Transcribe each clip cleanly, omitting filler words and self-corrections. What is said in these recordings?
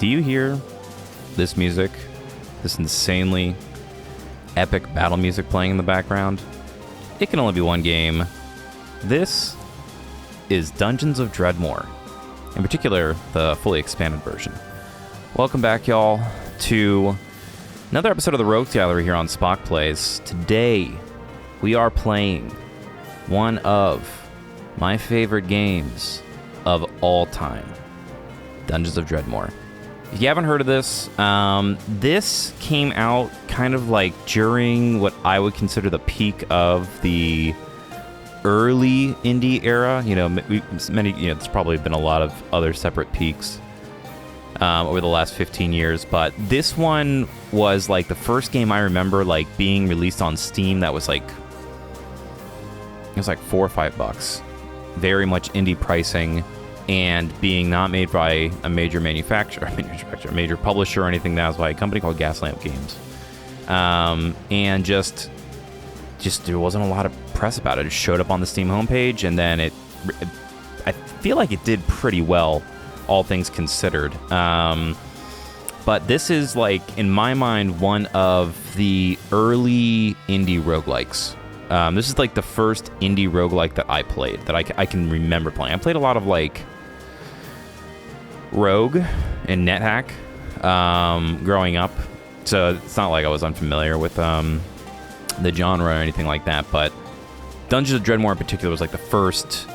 Do you hear this music? This insanely epic battle music playing in the background? It can only be one game. This is Dungeons of Dredmor. In particular, the fully expanded version. Welcome back, y'all, to another episode of the Rogues Gallery here on SpockPlays. Today, we are playing one of my favorite games of all time, Dungeons of Dredmor. If you haven't heard of this, this came out kind of like during what I would consider the peak of the early indie era. You know, there's probably been a lot of other separate peaks over the last 15 years, but this one was like the first game I remember like being released on Steam that was like, it was like $4 or $5. Very much indie pricing, and being not made by a major a major publisher or anything. That was by a company called Gaslamp Games. And just there wasn't a lot of press about it. It showed up on the Steam homepage, and then I feel like it did pretty well, all things considered. But this is, like, in my mind, one of the early indie roguelikes. This is like the first indie roguelike that I played, that I can remember playing. I played a lot of like Rogue and NetHack growing up, so it's not like I was unfamiliar with the genre or anything like that, but Dungeons of Dredmor in particular was like the first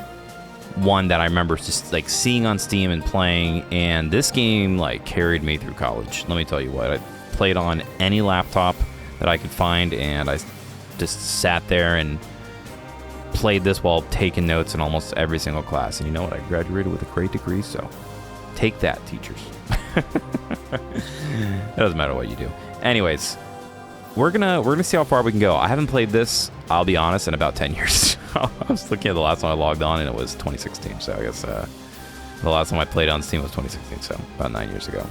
one that I remember just like seeing on Steam and playing, and this game like carried me through college. Let me tell you what, I played on any laptop that I could find, and I just sat there and played this while taking notes in almost every single class. And you know what? I graduated with a great degree, so take that, teachers. It doesn't matter what you do. Anyways, we're gonna see how far we can go. I haven't played this, I'll be honest, in about 10 years. I was looking at the last time I logged on, and it was 2016. So I guess the last time I played on Steam was 2016, so about 9 years ago.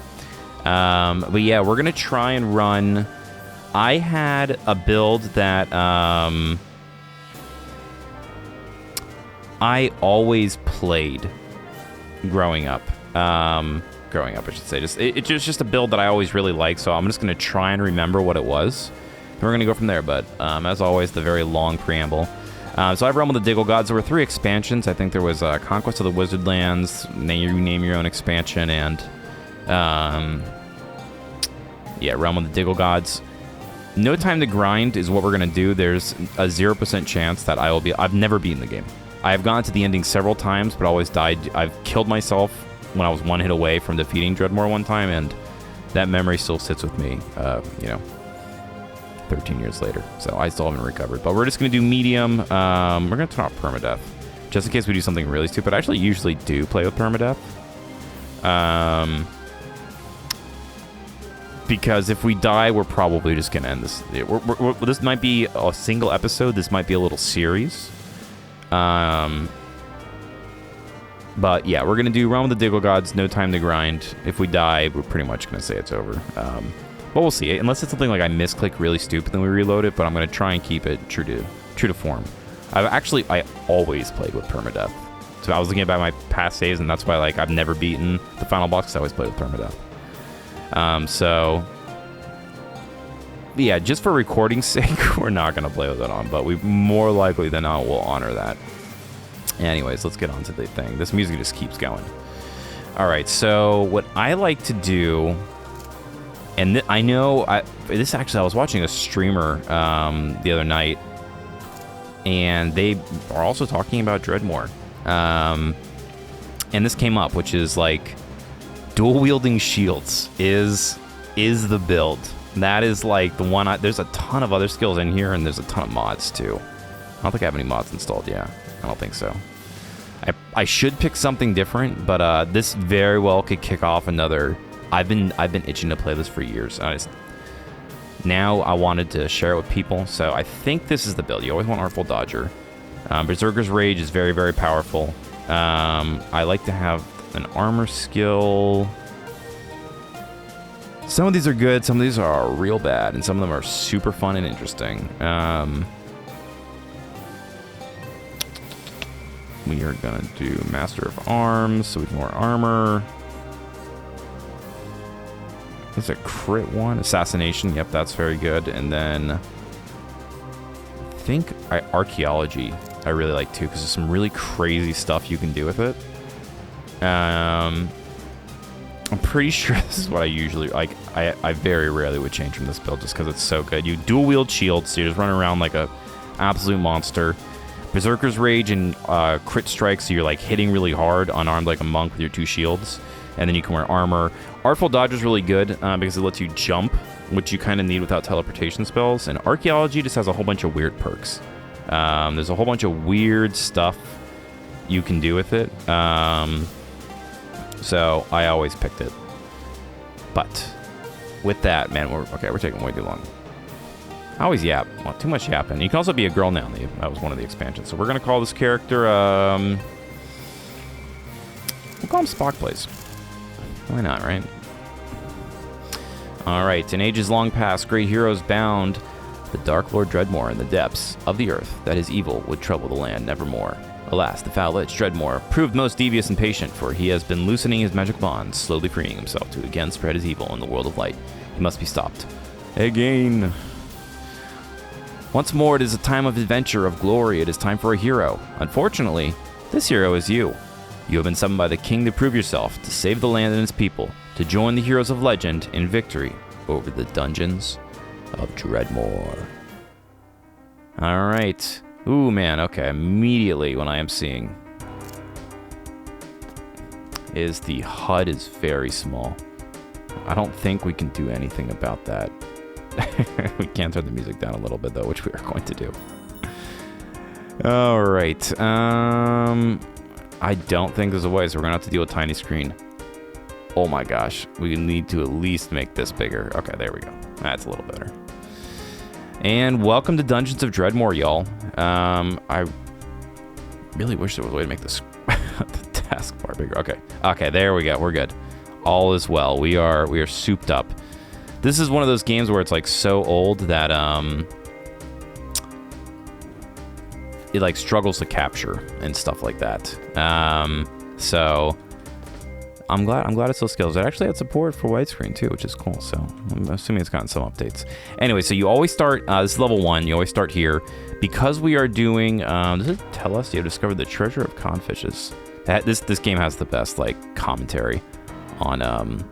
But yeah, we're gonna try and run. I had a build that I always played growing up. I should say. It's just a build that I always really liked, so I'm just going to try and remember what it was. And we're going to go from there, but as always, the very long preamble. So I've run with the Diggle Gods. There were 3 expansions. I think there was Conquest of the Wizard Lands, name your own expansion, and run with the Diggle Gods. No Time to Grind is what we're going to do. There's a 0% chance that I've never beaten the game. I have gone to the ending several times, but always died. I've killed myself when I was one hit away from defeating Dredmor one time, and that memory still sits with me, 13 years later. So I still haven't recovered. But we're just going to do medium. We're going to turn off permadeath, just in case we do something really stupid. I actually usually do play with permadeath. Because if we die, we're probably just going to end this. This might be a single episode. This might be a little series. But yeah, we're going to do Realm of the Diggle Gods, No Time to Grind. If we die, we're pretty much going to say it's over. But we'll see. Unless it's something like I misclick really stupid, then we reload it. But I'm going to try and keep it true to form. I always played with permadeath. So I was looking at my past saves, and that's why like I've never beaten the final boss, because I always played with permadeath. So yeah, just for recording's sake, we're not going to play with it on, but we more likely than not will honor that. Anyways, let's get on to the thing. This music just keeps going. All right, so what I like to do, and I was watching a streamer the other night, and they are also talking about Dredmor. And this came up, which is like dual wielding shields is the build. That is like the one. There's a ton of other skills in here, and there's a ton of mods too. I don't think I have any mods installed. Yeah, I don't think so. I should pick something different, but this very well could kick off another. I've been itching to play this for years. Now I wanted to share it with people, so I think this is the build. You always want Artful Dodger. Berserker's Rage is very, very powerful. I like to have an armor skill. Some of these are good, some of these are real bad, and some of them are super fun and interesting. We are going to do Master of Arms, so we have more armor. There's a crit one. Assassination. Yep, that's very good. And then I think archaeology I really like too, because there's some really crazy stuff you can do with it. I'm pretty sure this is what I usually like. I very rarely would change from this build just because it's so good. You dual wield shields, so you're just running around like a absolute monster. Berserker's Rage and crit strikes, so you're like hitting really hard, unarmed like a monk with your 2 shields. And then you can wear armor. Artful Dodge is really good because it lets you jump, which you kind of need without teleportation spells. And Archaeology just has a whole bunch of weird perks. There's a whole bunch of weird stuff you can do with it. So I always picked it. But with that, man, we're taking way too long. I always yap. Well, too much yapping. You can also be a girl now. That was one of the expansions. So we're going to call this character... we'll call him SpockPlays. Why not, right? Alright, in ages long past, great heroes bound the Dark Lord Dredmor in the depths of the earth, that his evil would trouble the land nevermore. Alas, the foul-edged Dredmor proved most devious and patient, for he has been loosening his magic bonds, slowly freeing himself to again spread his evil in the world of light. He must be stopped. Again. Once more, it is a time of adventure, of glory. It is time for a hero. Unfortunately, this hero is you. You have been summoned by the king to prove yourself, to save the land and its people, to join the heroes of legend in victory over the dungeons of Dredmor. Alright. Ooh, man, okay. Immediately when I am seeing is the HUD is very small. I don't think we can do anything about that. We can turn the music down a little bit, though, which we are going to do. Alright. I don't think there's a way, so we're going to have to deal with tiny screen. Oh my gosh. We need to at least make this bigger. Okay, there we go. That's a little better. And welcome to Dungeons of Dredmor, y'all. I really wish there was a way to make this the taskbar bigger. Okay. Okay, there we go. We're good. All is well. We are souped up. This is one of those games where it's like so old that it like struggles to capture and stuff like that. So I'm glad it still scales. It actually had support for widescreen too, which is cool. So I'm assuming it's gotten some updates. Anyway, so you always start, this is level 1, you always start here. Because we are doing, does it tell us you have discovered the treasure of confishes? This game has the best like commentary on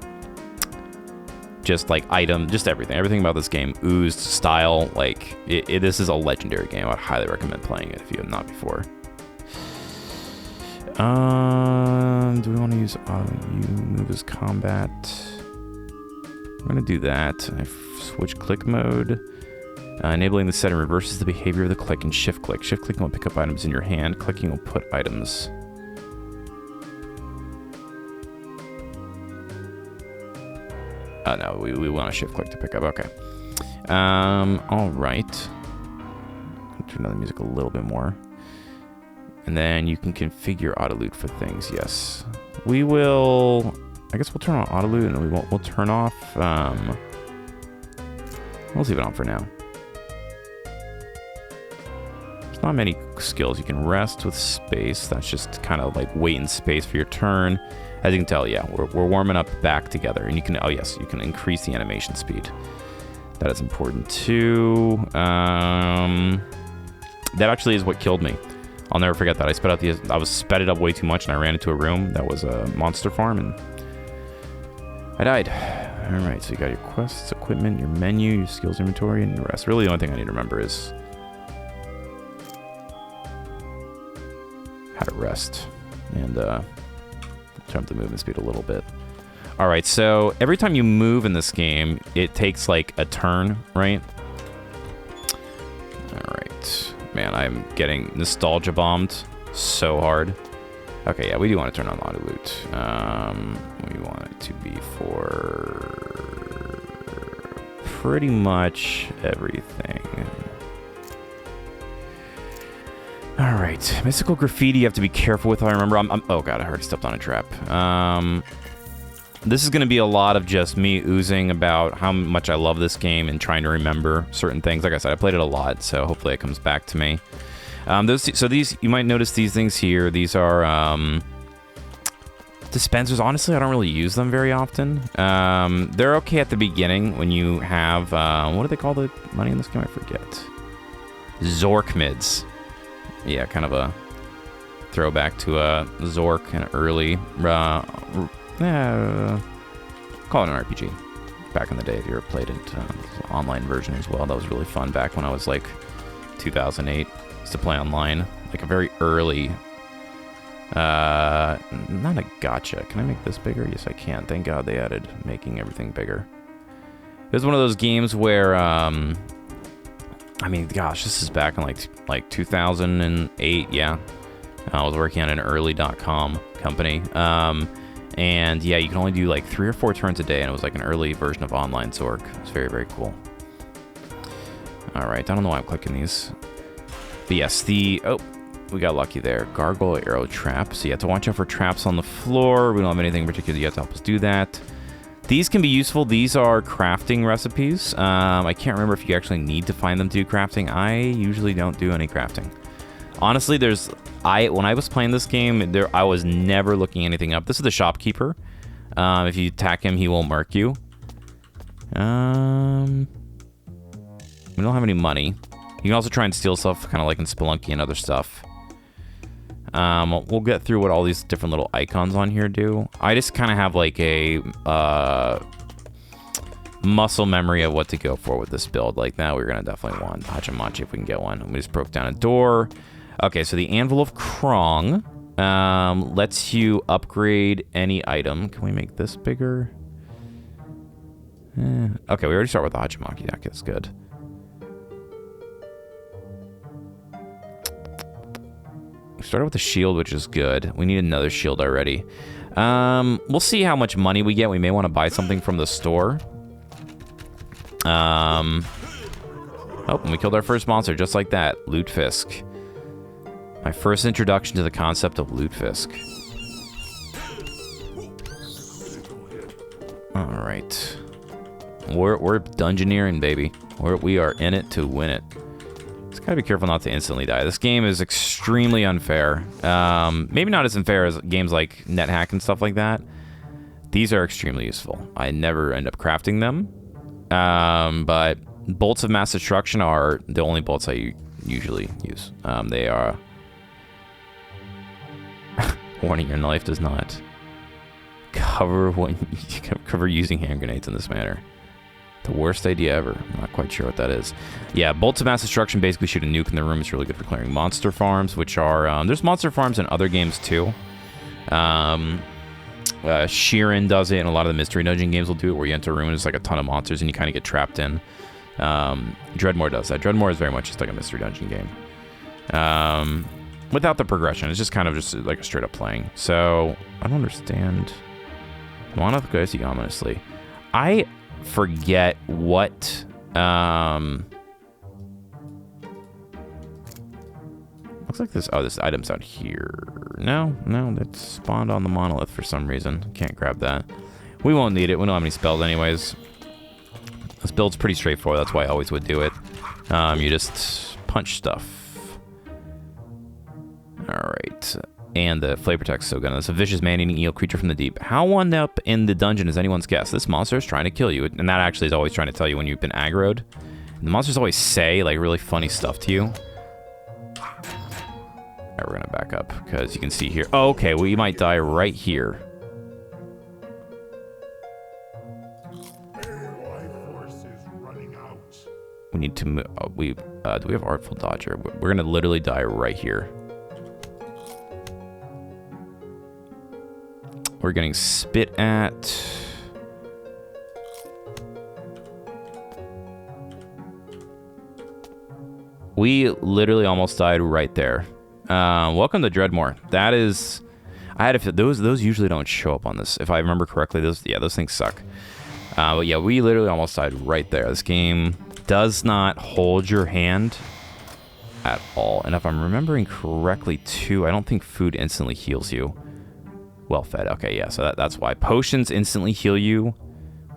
just like just everything about this game. Oozed style, like this is a legendary game. I would highly recommend playing it if you have not before. Do we want to use move as combat? I'm gonna do that. I switch click mode. Enabling the setting reverses the behavior of the click and shift click. Shift clicking will pick up items in your hand. Clicking will put items. No, we want to shift click to pick up. Okay. All right. Turn down the music a little bit more. And then you can configure auto loot for things. Yes. We will. I guess we'll turn on auto loot and we'll turn off. We'll leave it on for now. There's not many skills. You can rest with space. That's just kind of like wait in space for your turn. As you can tell, yeah, we're warming up back together. And you can, oh yes, you can increase the animation speed. That is important too. That actually is what killed me. I'll never forget that. I was sped it up way too much and I ran into a room that was a monster farm and I died. All right, so you got your quests, equipment, your menu, your skills inventory, and your rest. Really the only thing I need to remember is how to rest and turn up the movement speed a little bit. All right, so every time you move in this game, it takes like a turn, right? All right. Man, I'm getting nostalgia bombed so hard. Okay, yeah, we do want to turn on auto loot. We want it to be for pretty much everything. All right, mystical graffiti you have to be careful with. I remember, oh god, I already stepped on a trap. This is going to be a lot of just me oozing about how much I love this game and trying to remember certain things. Like I said, I played it a lot, so hopefully it comes back to me. So these, you might notice these things here. These are Dispensers, honestly, I don't really use them very often. They're okay at the beginning when you have, what do they call the money in this game? I forget. Zork mids. Yeah, kind of a throwback to Zork, an early, call it an RPG. Back in the day, if you ever played it, the online version as well. That was really fun back when I was like 2008. Used to play online, like a very early, not a gotcha. Can I make this bigger? Yes, I can. Thank God they added making everything bigger. It was one of those games where, I mean, gosh, this is back in like 2008. Yeah, I was working on an early.com company. And yeah, you can only do like 3 or 4 turns a day, and it was like an early version of online Zork. It was very, very cool. All right, I don't know why I'm clicking these. But yes, we got lucky there. Gargoyle arrow trap. So you have to watch out for traps on the floor. We don't have anything in particular yet to help us do that. These can be useful. These are crafting recipes. I can't remember if you actually need to find them to do crafting. I usually don't do any crafting. Honestly, when I was playing this game, I was never looking anything up. This is the shopkeeper. If you attack him, he will mark you. We don't have any money. You can also try and steal stuff, kind of like in Spelunky and other stuff. We'll get through what all these different little icons on here do. I just kind of have like a muscle memory of what to go for with this build. Like now, we're gonna definitely want Hachamachi if we can get one. We just broke down a door. Okay, so the Anvil of Krong lets you upgrade any item. Can we make this bigger? Okay, we already start with the Hachimaki. Okay, that's good. We started with the shield, which is good. We need another shield already. We'll see how much money we get. We may want to buy something from the store. Oh, and we killed our first monster just like that. Lutefisk. My first introduction to the concept of Lutefisk. All right. We're dungeoneering, baby. We are in it to win it. Just gotta be careful not to instantly die. This game is extremely unfair. Maybe not as unfair as games like NetHack and stuff like that. These are extremely useful. I never end up crafting them. But bolts of mass destruction are the only bolts I usually use. They are... Warning, your knife does not cover using hand grenades in this manner. The worst idea ever. I'm not quite sure what that is. Yeah, bolts of mass destruction basically shoot a nuke in the room. It's really good for clearing monster farms, which are... there's monster farms in other games too. Sheeran does it, and a lot of the mystery dungeon games will do it, where you enter a room and there's like a ton of monsters and you kind of get trapped in. Dredmor does that. Dredmor is very much just like a mystery dungeon game. Without the progression. It's just kind of just like a straight up playing. So, I don't understand. Monoth goes ominously. I forget what... looks like this... Oh, this item's out here. No, that's spawned on the monolith for some reason. Can't grab that. We won't need it. We don't have any spells anyways. This build's pretty straightforward. That's why I always would do it. You just punch stuff. Alright. And the flavor text is so good. It's a vicious man-eating eel creature from the deep. How wound up in the dungeon is anyone's guess. This monster is trying to kill you. And that actually is always trying to tell you when you've been aggroed. And the monsters always say, like, really funny stuff to you. Alright, we're gonna back up, because you can see here. Oh, okay, we might die right here. We need to move. Do we have Artful Dodger? We're gonna literally die right here. We're getting spit at. We literally almost died right there. Welcome to Dredmor. That is... I had those usually don't show up on this. If I remember correctly, those things suck. But yeah, we literally almost died right there. This game does not hold your hand at all. And if I'm remembering correctly too, I don't think food instantly heals you. Well fed. Okay, yeah, so that's why. Potions instantly heal you.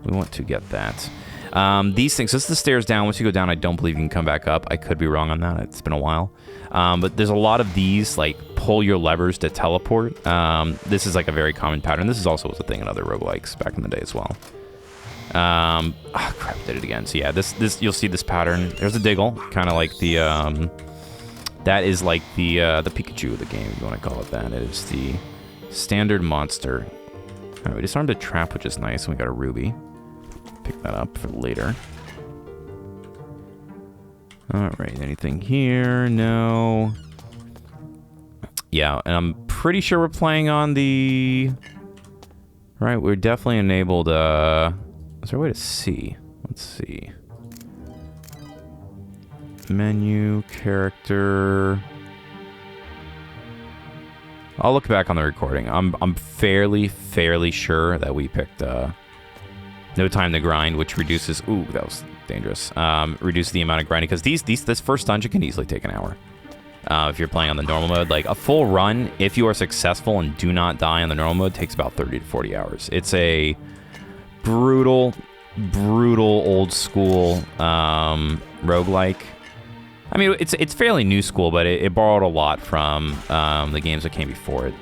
We want to get that. These things, this is the stairs down. Once you go down, I don't believe you can come back up. I could be wrong on that. It's been a while. But there's a lot of these, like, pull your levers to teleport. This is, like, a very common pattern. This is also was a thing in other roguelikes back in the day as well. Crap, did it again. So, yeah, this you'll see this pattern. There's a Diggle, kind of like the, that is like the Pikachu of the game, if you want to call it that. It is the standard monster. All right, we disarmed a trap, which is nice, and we got a ruby. Pick that up for later. All right, anything here? No. Yeah, and I'm pretty sure we're playing on the... Right, we're definitely enabled, is there a way to see? Let's see. Menu, character... I'll look back on the recording. I'm fairly sure that we picked, No Time to Grind, which reduces... Ooh, that was dangerous. Reduce the amount of grinding, because this first dungeon can easily take an hour. If you're playing on the normal mode. Like, a full run, if you are successful and do not die on the normal mode, takes about 30 to 40 hours. It's a brutal old school roguelike. I mean, it's fairly new school, but it borrowed a lot from the games that came before it.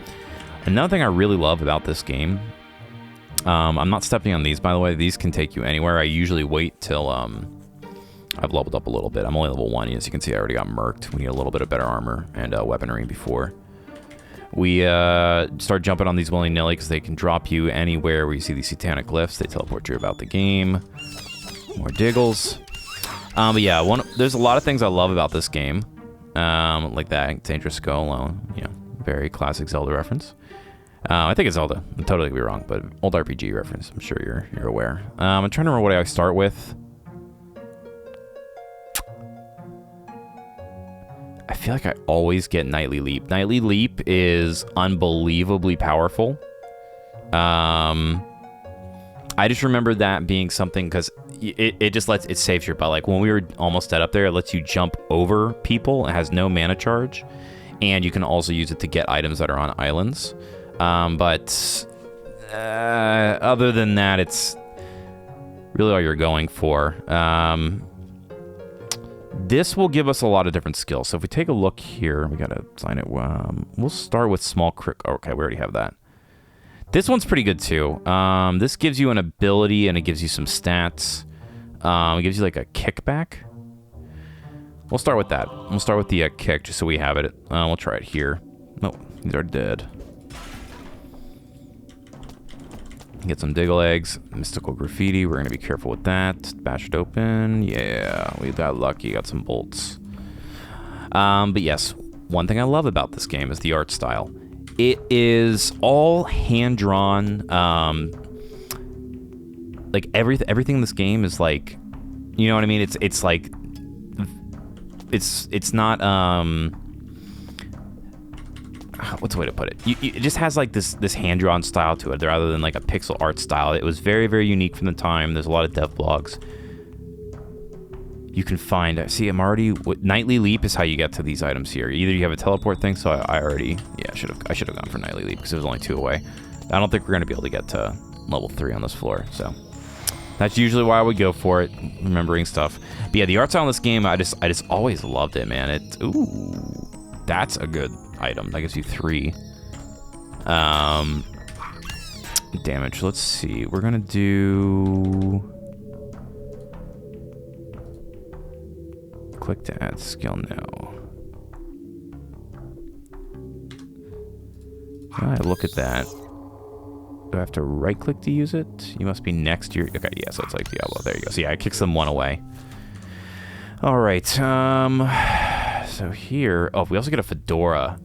Another thing I really love about this game... I'm not stepping on these, by the way. These can take you anywhere. I usually wait till I've leveled up a little bit. I'm only level 1. As you can see, I already got murked. We need a little bit of better armor and weaponry before we start jumping on these willy-nilly, because they can drop you anywhere where you see these satanic glyphs. They teleport you about the game. More Diggles. But yeah, there's a lot of things I love about this game. Like that Dangerous Skull, very classic Zelda reference. I think it's Zelda. I totally could be wrong, but old RPG reference. I'm sure you're aware. I'm trying to remember what I start with. I feel like I always get Nightly Leap. Nightly Leap is unbelievably powerful. I just remember that being something, because it just it saves your butt. Like when we were almost dead up there, it lets you jump over people. It has no mana charge, and you can also use it to get items that are on islands. But other than that, it's really all you're going for. This will give us a lot of different skills. So if we take a look here, we gotta sign it. We'll start with small crit. Okay, we already have that. This one's pretty good too. This gives you an ability, and it gives you some stats. It gives you like a kickback. We'll start with that. We'll start with the kick, just so we have it. We'll try it here. Nope, these are dead. Get some Diggle eggs. Mystical graffiti. We're gonna be careful with that. Bash it open. Yeah, we got lucky. Got some bolts. But yes, one thing I love about this game is the art style. It is all hand-drawn. Like everything in this game is like, you know what I mean? It's like, it's not what's the way to put it? It just has like this hand-drawn style to it, rather than like a pixel art style. It was very, very unique from the time. There's a lot of dev blogs you can find. See, I'm already... Nightly Leap is how you get to these items here. Either you have a teleport thing, so I already... Yeah, I should have gone for Nightly Leap, because it was only 2 away. I don't think we're going to be able to get to level 3 on this floor, so... That's usually why I would go for it, remembering stuff. But yeah, the art style in this game, I just always loved it, man. Ooh, that's a good item. That gives you 3 damage. Let's see. We're gonna do click to add skill. No. Look at that. Do I have to right click to use it? You must be next to your... Okay, yeah, so it's like Diablo. There you go. So yeah, it kicks them 1 away. All right. So here... Oh, we also get a fedora.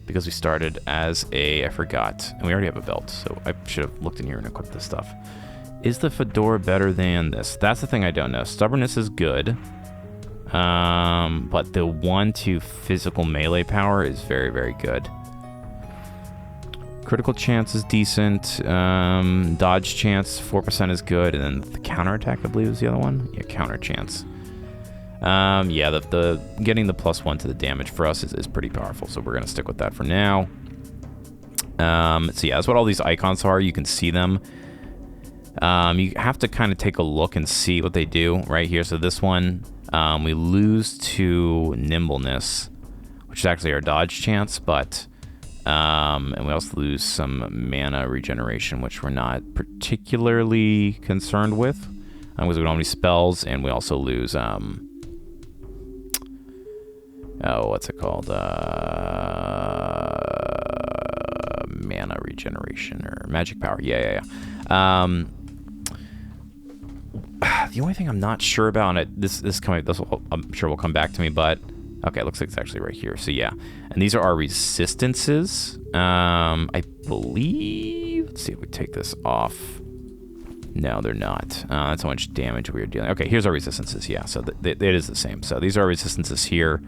Because we started as a... I forgot. And we already have a belt, so I should have looked in here and equipped this stuff. Is the fedora better than this? That's the thing I don't know. Stubbornness is good. But the 1-2 physical melee power is very, very good. Critical chance is decent. Dodge chance, 4% is good. And then the counterattack, I believe, is the other one. Yeah, counter chance. Yeah, the getting the +1 to the damage for us is pretty powerful. So we're going to stick with that for now. So yeah, that's what all these icons are. You can see them. You have to kind of take a look and see what they do right here. So this one, we lose to nimbleness, which is actually our dodge chance, but and we also lose some mana regeneration, which we're not particularly concerned with, because we don't have any spells, and we also lose what's it called? Mana regeneration or magic power. Yeah. The only thing I'm not sure about, and I'm sure will come back to me, but okay, it looks like it's actually right here. So yeah, and these are our resistances. I believe. Let's see if we take this off. No, they're not. That's how much damage we are dealing. Okay, here's our resistances. Yeah, so it is the same. So these are our resistances here,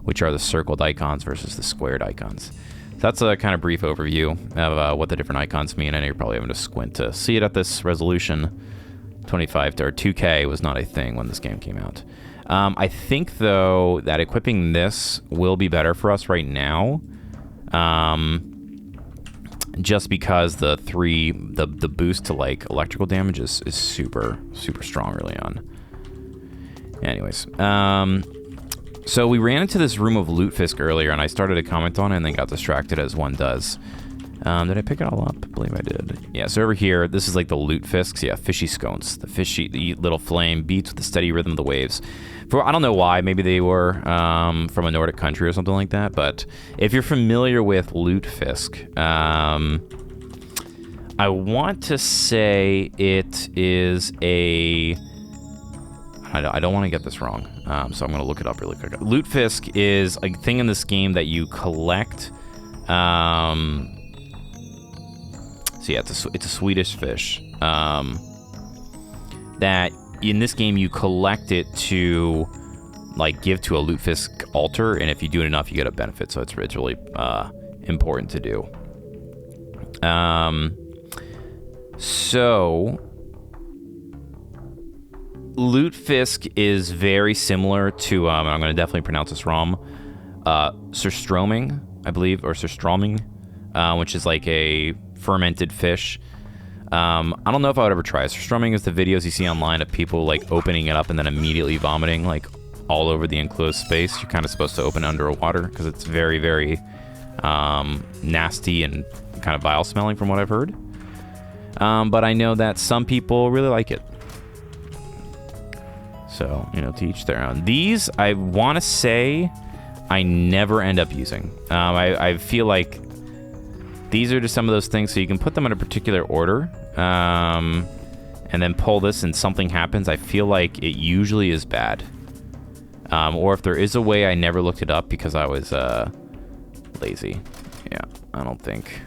which are the circled icons versus the squared icons. So that's a kind of brief overview of what the different icons mean. I know you're probably having to squint to see it at this resolution. 25 or 2K was not a thing when this game came out. I think, though, that equipping this will be better for us right now. Just because the boost to like electrical damage is super strong early on. Anyways, so we ran into this room of Lutefisk earlier, and I started to comment on it and then got distracted, as one does. Did I pick it all up? I believe I did. Yeah, so over here, this is like the Lutefisks. Yeah, fishy sconce. The little flame beats with the steady rhythm of the waves. I don't know why. Maybe they were from a Nordic country or something like that. But if you're familiar with Lutefisk, I want to say it is a... I don't want to get this wrong, so I'm going to look it up really quick. Lutefisk is a thing in this game that you collect... So yeah, it's a Swedish fish that in this game you collect it to like give to a Lutefisk altar, and if you do it enough, you get a benefit. So it's really important to do. So Lutefisk is very similar to I'm going to definitely pronounce this wrong. Surströmming, I believe, or Surströmming, which is like a fermented fish. I don't know if I would ever try it. Surströmming is the videos you see online of people like opening it up and then immediately vomiting like all over the enclosed space. You're kind of supposed to open it underwater because it's very, very nasty and kind of vile smelling from what I've heard. But I know that some people really like it. So, to each their own. These, I want to say, I never end up using. I feel like these are just some of those things, so you can put them in a particular order, and then pull this and something happens. I feel like it usually is bad. Or if there is a way, I never looked it up because I was lazy. Yeah, I don't think.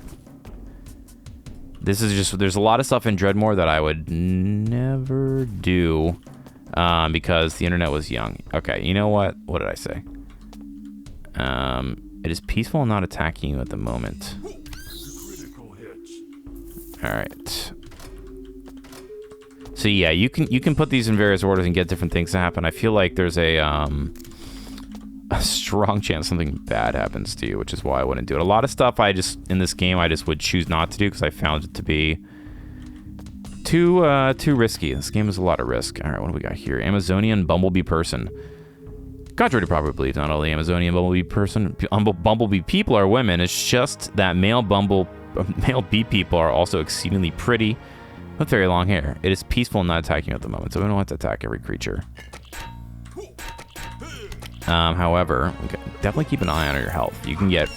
This is just, there's a lot of stuff in Dredmor that I would never do because the internet was young. Okay, you know what? What did I say? It is peaceful and not attacking you at the moment. All right. So yeah, you can put these in various orders and get different things to happen. I feel like there's a strong chance something bad happens to you, which is why I wouldn't do it. A lot of stuff in this game I just would choose not to do because I found it to be too risky. This game is a lot of risk. All right, what do we got here? Amazonian bumblebee person. Contrary to popular belief, not all the Amazonian bumblebee people are women. It's just that male bee people are also exceedingly pretty with very long hair. It is peaceful and not attacking you at the moment, so we don't have to attack every creature. However, definitely keep an eye on your health. You can get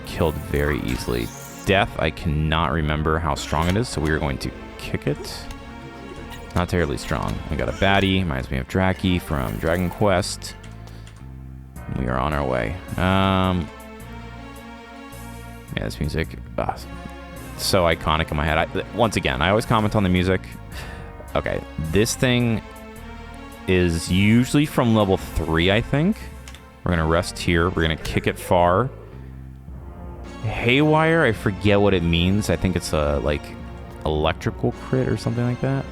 killed very easily. Death, I cannot remember how strong it is, so we are going to kick it. Not terribly strong. We got a baddie. Reminds me of Draki from Dragon Quest. We are on our way. Yeah, this music, so iconic in my head. Once again, I always comment on the music. Okay, this thing is usually from level 3, I think. We're gonna rest here. We're gonna kick it far. Haywire, I forget what it means. I think it's a like electrical crit or something like that.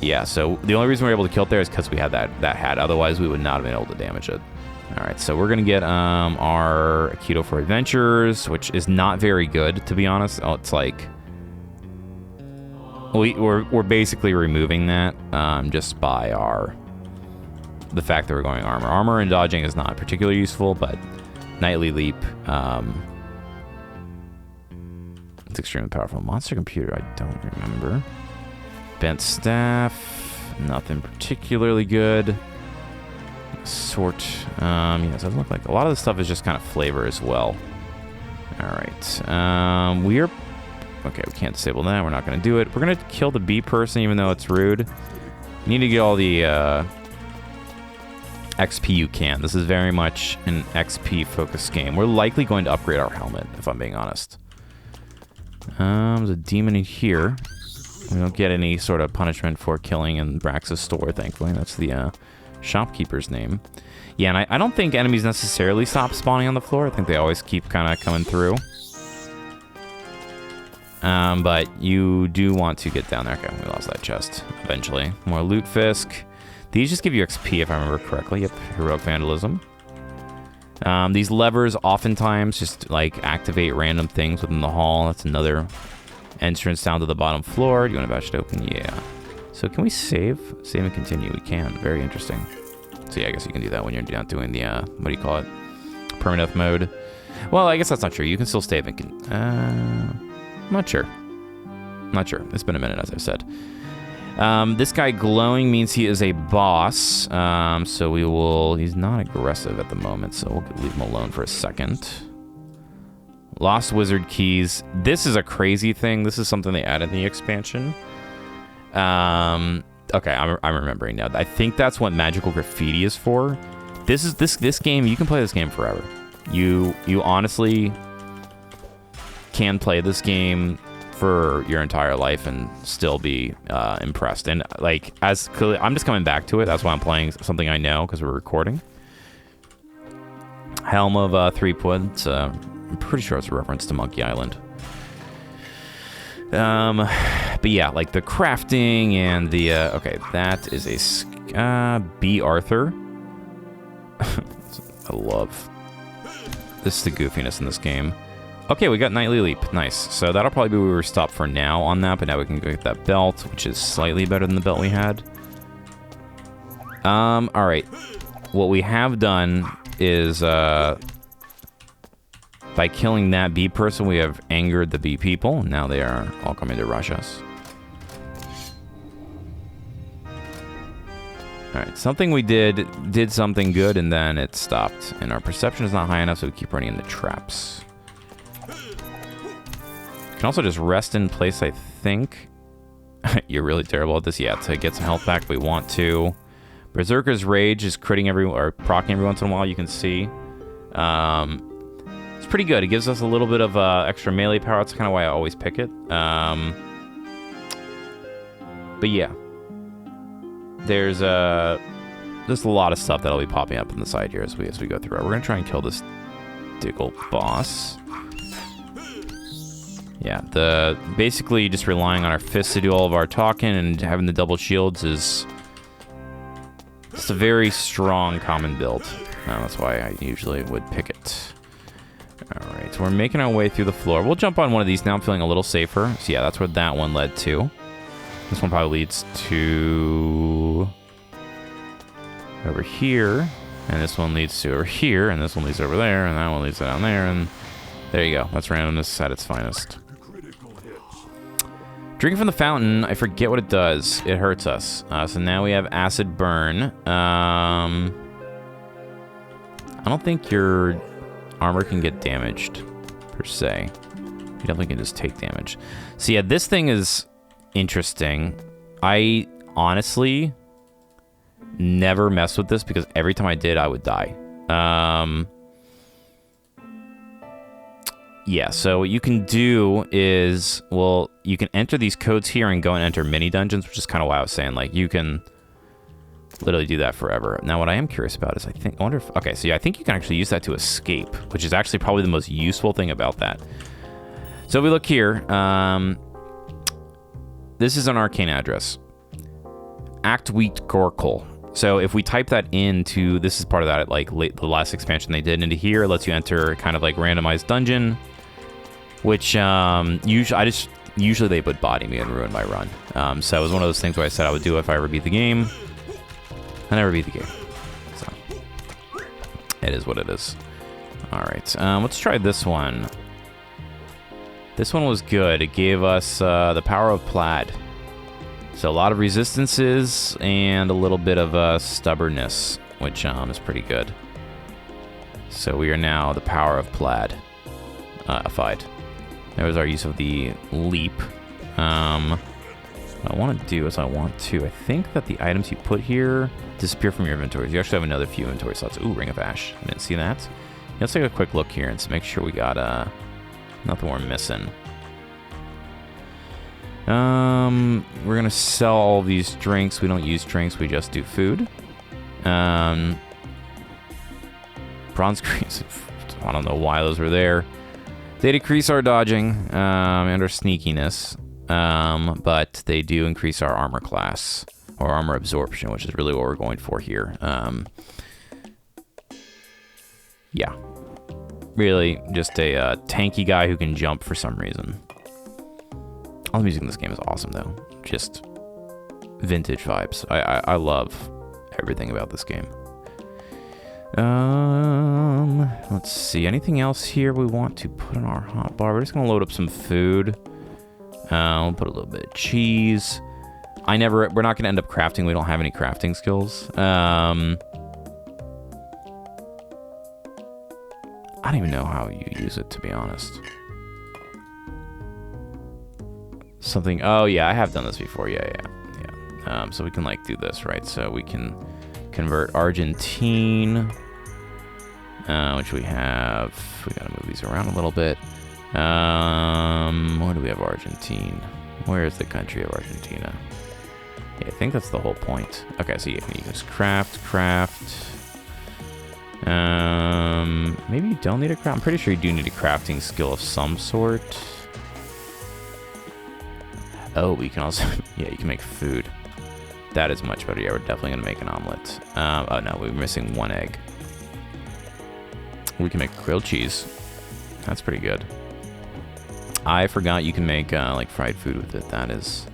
Yeah, so the only reason we were able to kill it there is because we had that hat. Otherwise, we would not have been able to damage it. All right, so we're gonna get our Aikido for Adventures, which is not very good, to be honest. Oh, it's like we're basically removing that just by the fact that we're going armor. Armor and dodging is not particularly useful, but Nightly Leap, it's extremely powerful. Monster Computer, I don't remember. Bent Staff, nothing particularly good. Sort, yeah, it doesn't look like a lot of the stuff is just kind of flavor as well. All right, we're okay. We can't disable that. We're not going to do it. We're going to kill the bee person, even though it's rude. You need to get all the XP you can. This is very much an XP focused game. We're likely going to upgrade our helmet, if I'm being honest. There's a demon in here. We don't get any sort of punishment for killing in Brax's store, thankfully. That's the shopkeeper's name. Yeah, and I don't think enemies necessarily stop spawning on the floor. I think they always keep kind of coming through. But you do want to get down there. Okay, we lost that chest eventually. More loot fisk. These just give you XP if I remember correctly. Yep, heroic vandalism. These levers oftentimes just like activate random things within the hall. That's another entrance down to the bottom floor. Do you want to bash it open? Yeah. So can we save? Save and continue. We can. Very interesting. So yeah, I guess you can do that when you're not doing the, what do you call it? Permadeath mode. Well, I guess that's not true. You can still save and I'm not sure. Not sure. It's been a minute, as I said. This guy glowing means he is a boss. So we will... He's not aggressive at the moment, so we'll leave him alone for a second. Lost Wizard Keys. This is a crazy thing. This is something they added in the expansion. Okay, I'm remembering now. I think that's what Magical Graffiti is for. This game, you can play this game forever. You honestly can play this game for your entire life and still be impressed. And like, I'm just coming back to it. That's why I'm playing something I know because we're recording. Helm of Threepwood. I'm pretty sure it's a reference to Monkey Island. But yeah, like the crafting and the okay, that is a B. Arthur. I love this is the goofiness in this game. Okay, we got Nightly Leap. Nice. So that'll probably be where we stop for now on that, but now we can go get that belt, which is slightly better than the belt we had. All right. What we have done is by killing that bee person, we have angered the bee people. Now they are all coming to rush us. All right, something we did something good, and then it stopped. And our perception is not high enough, so we keep running into traps. You can also just rest in place, I think. You're really terrible at this. Yeah, to get some health back if we want to. Berserker's Rage is critting or proccing every once in a while, you can see. It's pretty good. It gives us a little bit of extra melee power. That's kind of why I always pick it. But yeah. There's a lot of stuff that'll be popping up in the side here as we go through. We're going to try and kill this Diggle boss. Yeah, basically just relying on our fists to do all of our talking and having the double shields is it's a very strong common build. That's why I usually would pick it. All right, so we're making our way through the floor. We'll jump on one of these now. I'm feeling a little safer. So yeah, that's where that one led to. This one probably leads to over here, and this one leads to over here, and this one leads over there, and that one leads to down there, and there you go. That's randomness at its finest. Drinking from the fountain, I forget what it does. It hurts us. So now we have acid burn. I don't think your armor can get damaged, per se. You definitely can just take damage. So yeah, this thing is interesting. I honestly never messed with this because every time I did, I would die. Yeah, so what you can do is, well, you can enter these codes here and go and enter mini dungeons, which is kind of why I was saying, like, you can literally do that forever. Now, what I am curious about is, I wonder if, okay, so yeah, I think you can actually use that to escape, which is actually probably the most useful thing about that. So if we look here, this is an arcane address. Act Wheat Gorkle. So if we type that into, this is part of that, like the last expansion they did, into here, it lets you enter kind of like randomized dungeon, which usually they would body me and ruin my run. So it was one of those things where I said I would do it if I ever beat the game. I never beat the game. So it is what it is. All right, let's try this one. This one was good. It gave us the power of plaid. So a lot of resistances and a little bit of stubbornness, which is pretty good. So we are now the power of plaid. Ified. There was our use of the leap. What I want to do is I think that the items you put here disappear from your inventories. You actually have another few inventory slots. Ooh, Ring of Ash. I didn't see that. Let's take a quick look here and make sure we got nothing we're missing. We're gonna sell all these drinks. We don't use drinks, we just do food. Bronze greens. I don't know why those were there. They decrease our dodging and our sneakiness, but they do increase our armor class or armor absorption, which is really what we're going for here. Yeah, really just a tanky guy who can jump for some reason. All the music in this game is awesome, though. Just vintage vibes. I love everything about this game. Let's see. Anything else here we want to put in our hotbar? We're just gonna load up some food. We'll put a little bit of cheese. We're not gonna end up crafting. We don't have any crafting skills. I don't even know how you use it, to be honest. Something. Oh yeah, I have done this before. Yeah. So we can like do this, right? So we can convert Argentine, which we have. We gotta move these around a little bit. Where do we have Argentine? Where is the country of Argentina? Yeah, I think that's the whole point. Okay, so you can use craft. Maybe you don't need a craft. I'm pretty sure you do need a crafting skill of some sort. Oh, you can also, yeah, you can make food. That is much better. Yeah, we're definitely gonna make an omelet. Oh no, we're missing one egg. We can make grilled cheese. That's pretty good. I forgot you can make like fried food with it. That is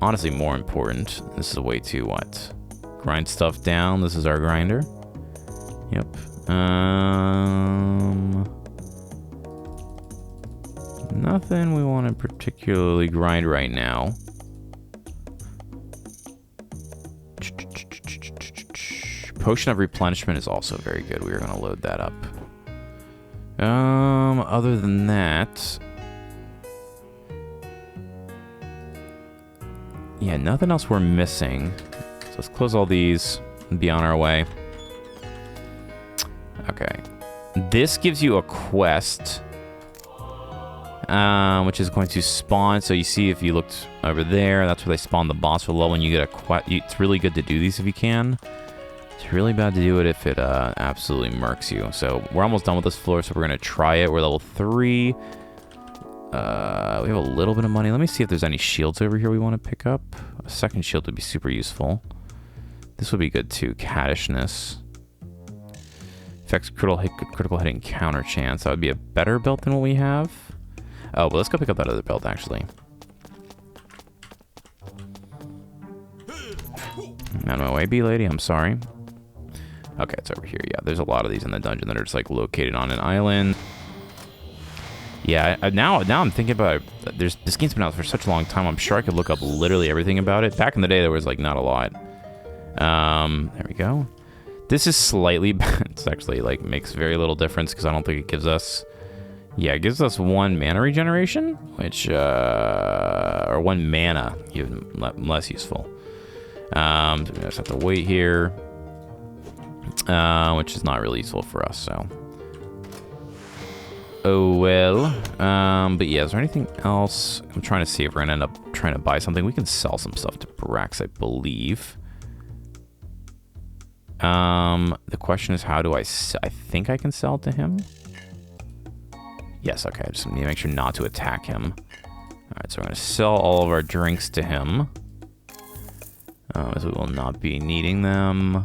honestly more important. This is a way to what? Grind stuff down. This is our grinder. Yep. Nothing we want to particularly grind right now. Potion of replenishment is also very good. We are going to load that up. Other than that, yeah, nothing else we're missing. So let's close all these and be on our way. Okay. This gives you a quest, which is going to spawn. So you see, if you looked over there, that's where they spawn the boss for low. When you get a quest, it's really good to do these if you can. It's really bad to do it if it absolutely murks you. So we're almost done with this floor, so we're gonna try it. We're level 3. We have a little bit of money. Let me see if there's any shields over here we want to pick up. A second shield would be super useful. This would be good too. Caddishness. Affects critical hit and counter chance. That would be a better belt than what we have. Oh, but let's go pick up that other belt, actually. Out of my way, bee lady. I'm sorry. Okay, it's over here. Yeah, there's a lot of these in the dungeon that are just like located on an island. Yeah, now I'm thinking about it. This game's been out for such a long time. I'm sure I could look up literally everything about it. Back in the day, there was like not a lot. There we go. This is slightly bad. It's actually like makes very little difference because I don't think it gives us. Yeah, it gives us 1 mana regeneration, which or 1 mana, even less useful. So we just have to wait here, which is not really useful for us. So. Oh well, but yeah, is there anything else? I'm trying to see if we're gonna end up trying to buy something. We can sell some stuff to Brax, I believe. The question is, how do I think I can sell to him. Yes, okay, I just need to make sure not to attack him. All right, so we're gonna sell all of our drinks to him. as we will not be needing them.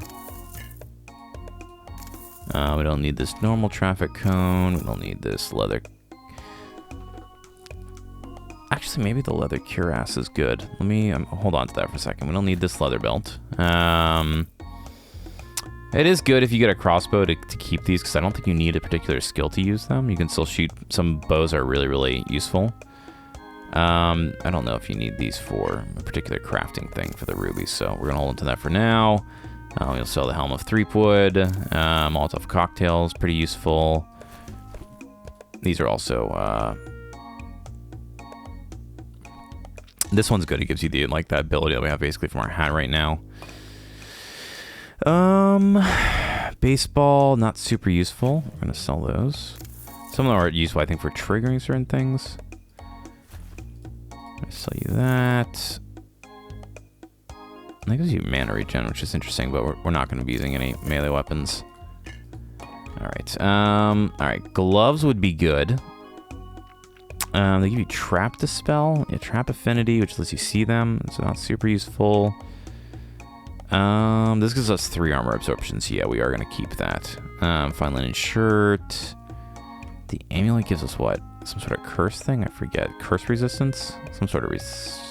We don't need this normal traffic cone. We don't need this leather. Actually, maybe the leather cuirass is good. Let me hold on to that for a second. We don't need this leather belt. It is good if you get a crossbow to keep these, because I don't think you need a particular skill to use them. You can still shoot. Some bows are really, really useful. I don't know if you need these for a particular crafting thing for the rubies, so we're going to hold on to that for now. We'll sell the Helm of Threepwood. Molotov cocktails, pretty useful. These are also... this one's good. It gives you the that ability that we have basically from our hat right now. Baseball, not super useful. We're going to sell those. Some of them are useful, I think, for triggering certain things. I'm going to sell you that. That gives you mana regen, which is interesting, but we're not going to be using any melee weapons. Alright. Alright, gloves would be good. They give you Trap Dispel. Yeah, Trap Affinity, which lets you see them. It's not super useful. This gives us 3 armor absorptions. Yeah, we are going to keep that. Fine linen shirt. The amulet gives us what? Some sort of curse thing? I forget. Curse resistance? Some sort of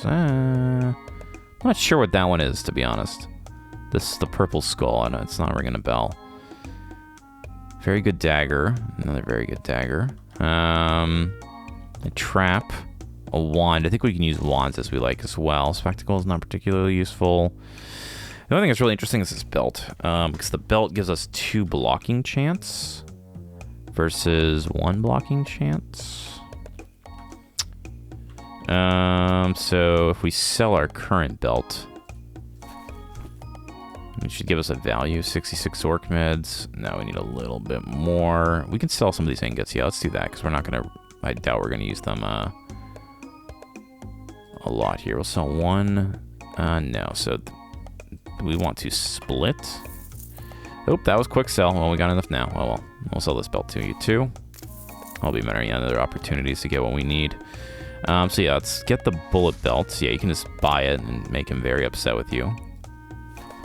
I'm not sure what that one is, to be honest. This is the purple skull. I know it's not ringing a bell. Very good dagger. Another very good dagger. A trap. A wand. I think we can use wands as we like as well. Spectacle is not particularly useful. The only thing that's really interesting is this belt, because the belt gives us 2 blocking chance versus 1 blocking chance. So if we sell our current belt, it should give us a value, 66 orc meds. Now we need a little bit more. We can sell some of these ingots. Yeah, let's do that, because we're not going to, I doubt we're going to use them a lot here. We'll sell 1. No, so... we want to split. Oop, that was quick sell. Well, we got enough now. Oh, well. We'll sell this belt to you, too. I'll be better. Yeah, other opportunities to get what we need. So, yeah, let's get the bullet belt. Yeah, you can just buy it and make him very upset with you.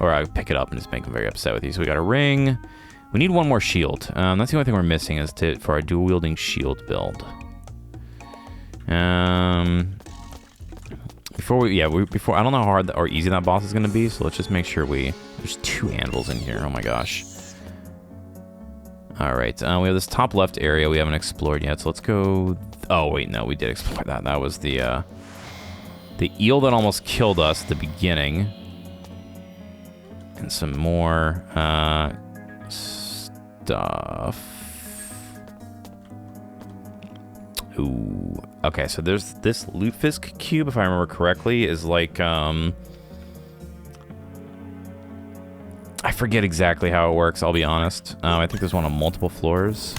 Or I pick it up and just make him very upset with you. So, we got a ring. We need 1 more shield. That's the only thing we're missing is for our dual-wielding shield build. Before I don't know how hard or easy that boss is going to be, so let's just make sure there's 2 anvils in here. Oh my gosh. Alright, we have this top left area we haven't explored yet, so let's go... oh wait, no, we did explore that. That was the eel that almost killed us at the beginning. And some more, stuff. Ooh. Okay, so there's this Lutefisk cube, if I remember correctly, is like, I forget exactly how it works, I'll be honest. I think there's one on multiple floors.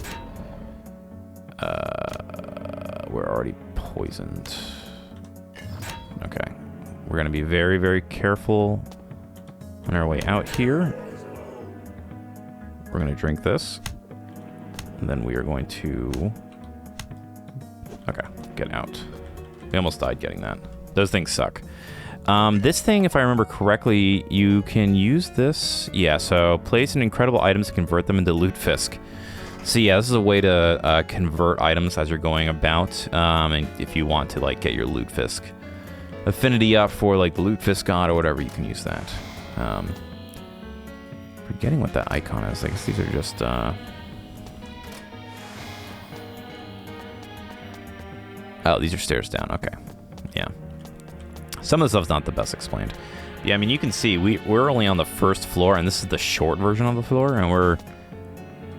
We're already poisoned. Okay. We're gonna be very, very careful on our way out here. We're gonna drink this. And then we are going to... okay, get out. We almost died getting that. Those things suck. This thing, if I remember correctly, you can use this. Yeah, so place an incredible items to convert them into Lutefisk. So yeah, this is a way to convert items as you're going about. And if you want to like get your Lutefisk affinity up for like the Lutefisk god or whatever, you can use that. Forgetting what that icon is. I guess these are just... oh, these are stairs down. Okay. Yeah. Some of the stuff's not the best explained. Yeah, I mean, you can see we're only on the first floor, and this is the short version of the floor, and we're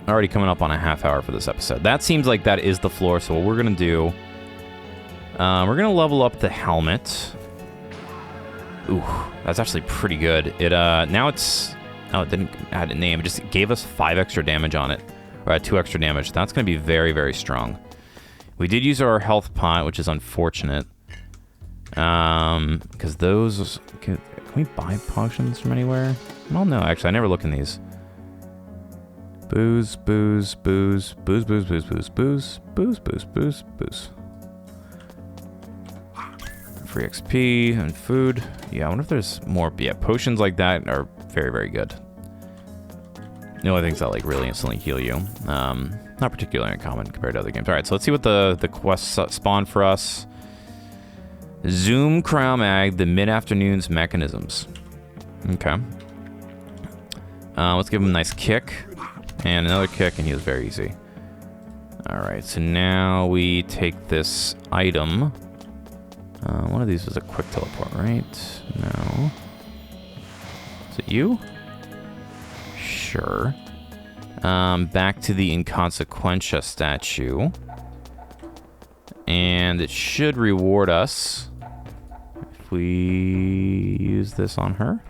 already coming up on a half hour for this episode. That seems like that is the floor, so what we're going to do... we're going to level up the helmet. Ooh, that's actually pretty good. It, now it's... oh, it didn't add a name. It just gave us 5 extra damage on it. Or 2 extra damage. That's going to be very, very strong. We did use our health pot, which is unfortunate. Because those... can we buy potions from anywhere? I don't know, actually. I never looked in these. Booze, booze, booze, booze, booze, booze, booze, booze, booze, booze, booze, booze. free XP and food. Yeah, I wonder if there's more. Yeah, potions like that are very, very good. The only things that like really instantly heal you. Not particularly uncommon compared to other games. All right, so let's see what the quests spawn for us. Zoom Crown Mag, the mid-afternoon's mechanisms. Okay. Let's give him a nice kick. And another kick, and he was very easy. Alright, so now we take this item. One of these was a quick teleport, right? No. Is it you? Sure. Back to the Inconsequentia statue. And it should reward us if we use this on her.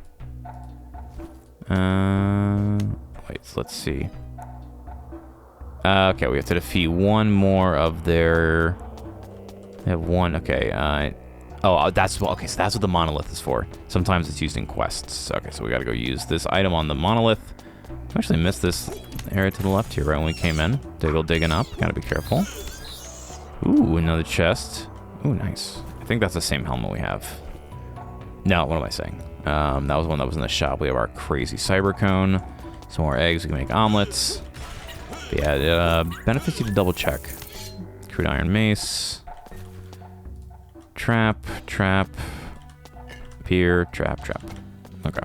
Wait, let's see. Okay, we have to defeat one more of their... They have one, okay. That's okay, so that's what the monolith is for. Sometimes it's used in quests. Okay, so we gotta go use this item on the monolith. I actually missed this area to the left here right when we came in. Diggle digging up, gotta be careful. Ooh, another chest. Ooh, nice. I think that's the same helmet we have. No, what am I saying? That was one that was in the shop. We have our crazy cyber cone. Some more eggs, we can make omelets. But yeah, it benefits you to double check. Crude iron mace. Trap, trap. Pier, trap, trap. Okay.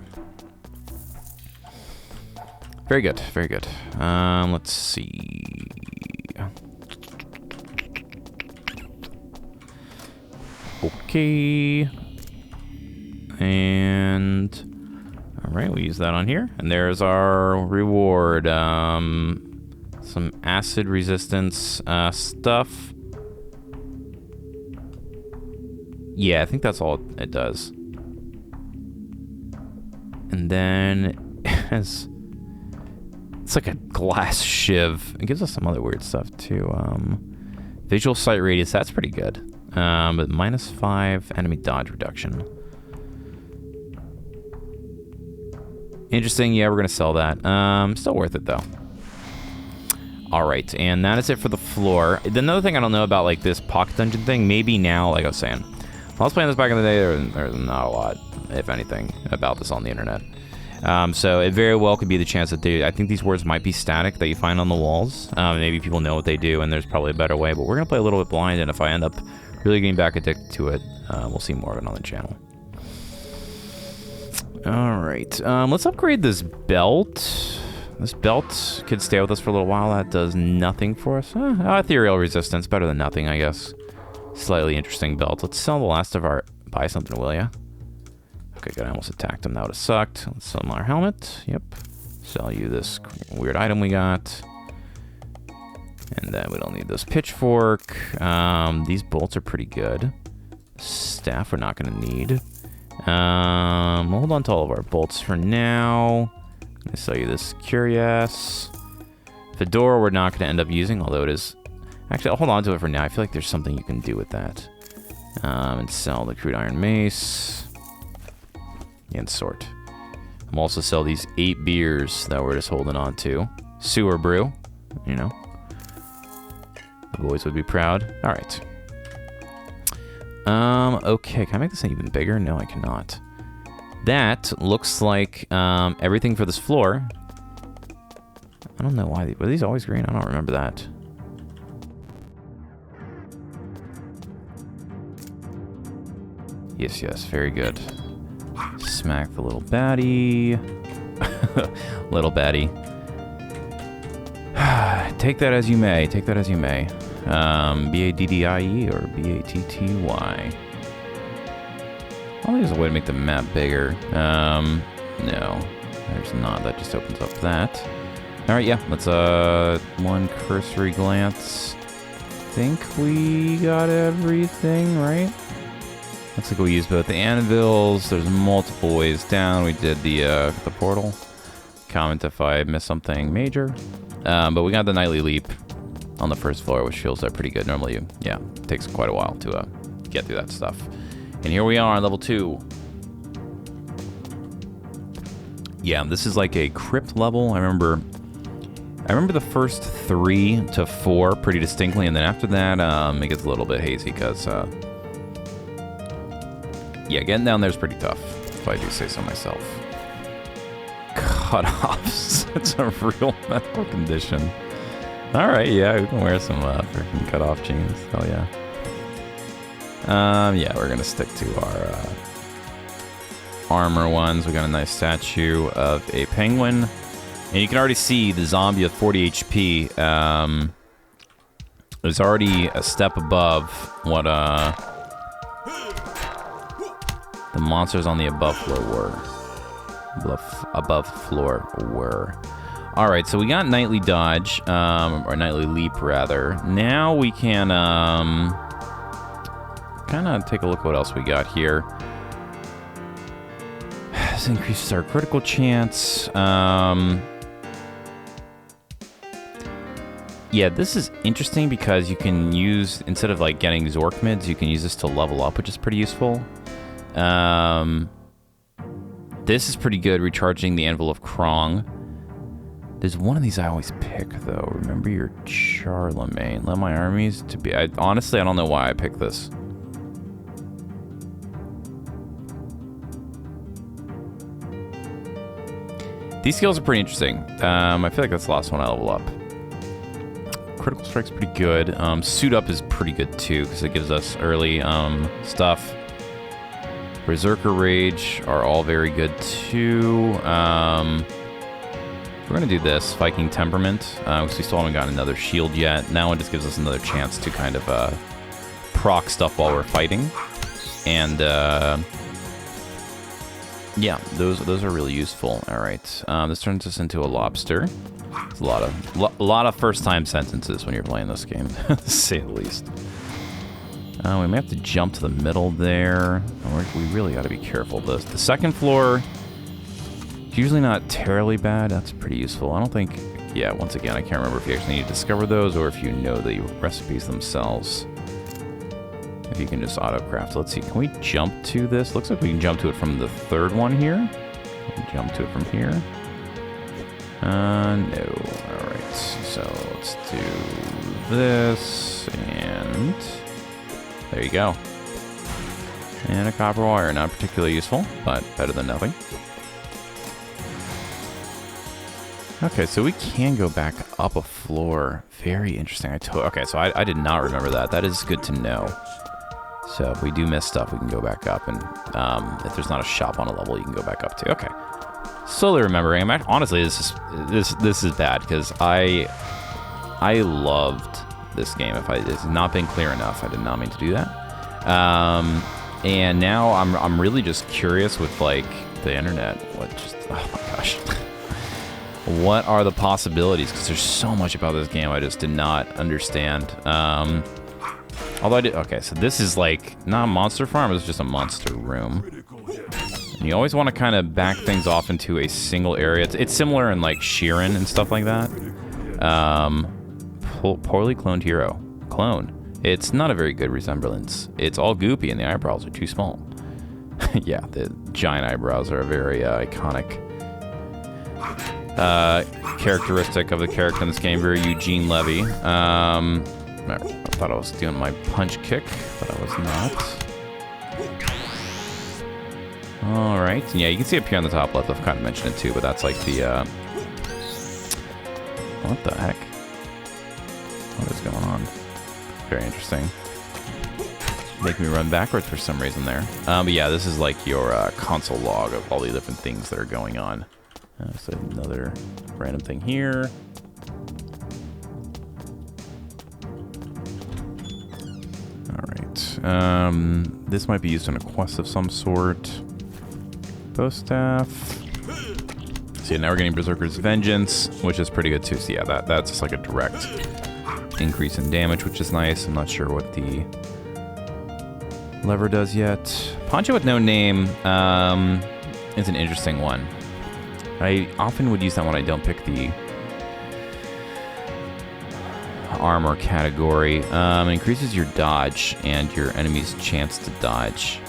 Very good, very good. Let's see. Okay. And all right, we use that on here. And there's our reward. Some acid resistance stuff. Yeah, I think that's all it does. And then it's like a glass shiv. It gives us some other weird stuff too. Visual sight radius, that's pretty good. But -5 enemy dodge reduction. Interesting, yeah, we're gonna sell that. Still worth it though. All right, and that is it for the floor. Another thing I don't know about like this pocket dungeon thing, maybe now, like I was saying, when I was playing this back in the day, there's not a lot, if anything, about this on the internet. So it very well could be the chance that I think these words might be static that you find on the walls. Maybe people know what they do, and there's probably a better way, but we're gonna play a little bit blind, and if I end up really getting back addicted to it, we'll see more of it on the channel. All right, let's upgrade this belt. This belt could stay with us for a little while. That does nothing for us. Ethereal resistance, better than nothing, I guess. Slightly interesting belt. Let's sell the last of our... Buy something, will ya? Okay, good. I almost attacked him. That would have sucked. Let's sell him our helmet. Yep. Sell you this weird item we got. And then we don't need this pitchfork. These bolts are pretty good. Staff we're not going to need. We'll hold on to all of our bolts for now. I'm going to sell you this Curious. Fedora we're not going to end up using, although it is... Actually, I'll hold on to it for now. I feel like there's something you can do with that. And sell the crude iron mace. And sort. I'm also sell these 8 beers that we're just holding on to. Sewer brew, you know. The boys would be proud. All right. Okay, can I make this thing even bigger? No, I cannot. That looks like everything for this floor. I don't know why. Were these always green? I don't remember that. Yes, yes, very good. Smack the little baddie. Little baddie. Take that as you may. Take that as you may. B-A-D-D-I-E or B-A-T-T-Y. I think there's a way to make the map bigger. No, there's not. That just opens up that. All right, yeah. Let's one cursory glance. Think we got everything right. Looks like we used both the anvils. There's multiple ways down. We did the portal. Comment if I missed something major. But we got the nightly leap on the first floor, which feels pretty good. Normally, yeah, it takes quite a while to get through that stuff. And here we are on level 2. Yeah, this is like a crypt level. I remember the first 3 to 4 pretty distinctly, and then after that, it gets a little bit hazy because Yeah, getting down there is pretty tough, if I do say so myself. Cut-offs. It's a real medical condition. Alright, yeah, we can wear some freaking cut-off jeans. Hell yeah. Yeah, we're gonna stick to our armor ones. We got a nice statue of a penguin. And you can already see the zombie with 40 HP is already a step above what the monsters on the above floor were. Alright, so we got Nightly Dodge, or Nightly Leap, rather. Now we can, kind of take a look at what else we got here. This increases our critical chance. Yeah, this is interesting because you can use, instead of like getting Zork mids, you can use this to level up, which is pretty useful. This is pretty good, recharging the Anvil of Krong. There's one of these I always pick, though. Remember your Charlemagne. Let my armies to be... honestly, I don't know why I picked this. These skills are pretty interesting. I feel like that's the last one I level up. Critical Strike's pretty good. Suit Up is pretty good, too, because it gives us early stuff. Berserker Rage are all very good, too. We're going to do this, Viking Temperament, because we still haven't gotten another shield yet. Now it just gives us another chance to kind of proc stuff while we're fighting. And, yeah, those are really useful. All right, this turns us into a lobster. It's a lot of first-time sentences when you're playing this game, to say the least. We may have to jump to the middle there. We really got to be careful of this. The second floor... usually not terribly bad. That's pretty useful. I don't think... yeah, once again, I can't remember if you actually need to discover those or if you know the recipes themselves. If you can just auto-craft. Let's see. Can we jump to this? Looks like we can jump to it from the third one here. Jump to it from here. No. Alright. So, let's do this. And... there you go. And a copper wire. Not particularly useful, but better than nothing. Okay, so we can go back up a floor. Very interesting. Okay, so I did not remember that. That is good to know. So if we do miss stuff, we can go back up, and if there's not a shop on a level, you can go back up to. Okay. Slowly remembering. Honestly, this is bad because I loved this game. If it's not been clear enough, I did not mean to do that. And now I'm really just curious with like the internet. Oh my gosh. What are the possibilities? Because there's so much about this game I just did not understand. Although I did... okay, so this is like not a monster farm, it's just a monster room. And you always want to kind of back things off into a single area. It's similar in like Sheeran and stuff like that. Poorly cloned hero. Clone. It's not a very good resemblance. It's all goopy and the eyebrows are too small. Yeah, the giant eyebrows are a very iconic characteristic of the character in this game. Very Eugene Levy. I thought I was doing my punch kick, but I was not. Alright, yeah, you can see up here on the top left, I've kind of mentioned it too, but that's like the, what the heck? What is going on? Very interesting. Make me run backwards for some reason there. But yeah, this is like your console log of all the different things that are going on. So another random thing here. Alright. This might be used in a quest of some sort. Bow staff. So yeah, now we're getting Berserker's Vengeance, which is pretty good too. So yeah, that's just like a direct increase in damage, which is nice. I'm not sure what the lever does yet. Poncho with no name is an interesting one. I often would use that when I don't pick the armor category. Increases your dodge and your enemy's chance to dodge.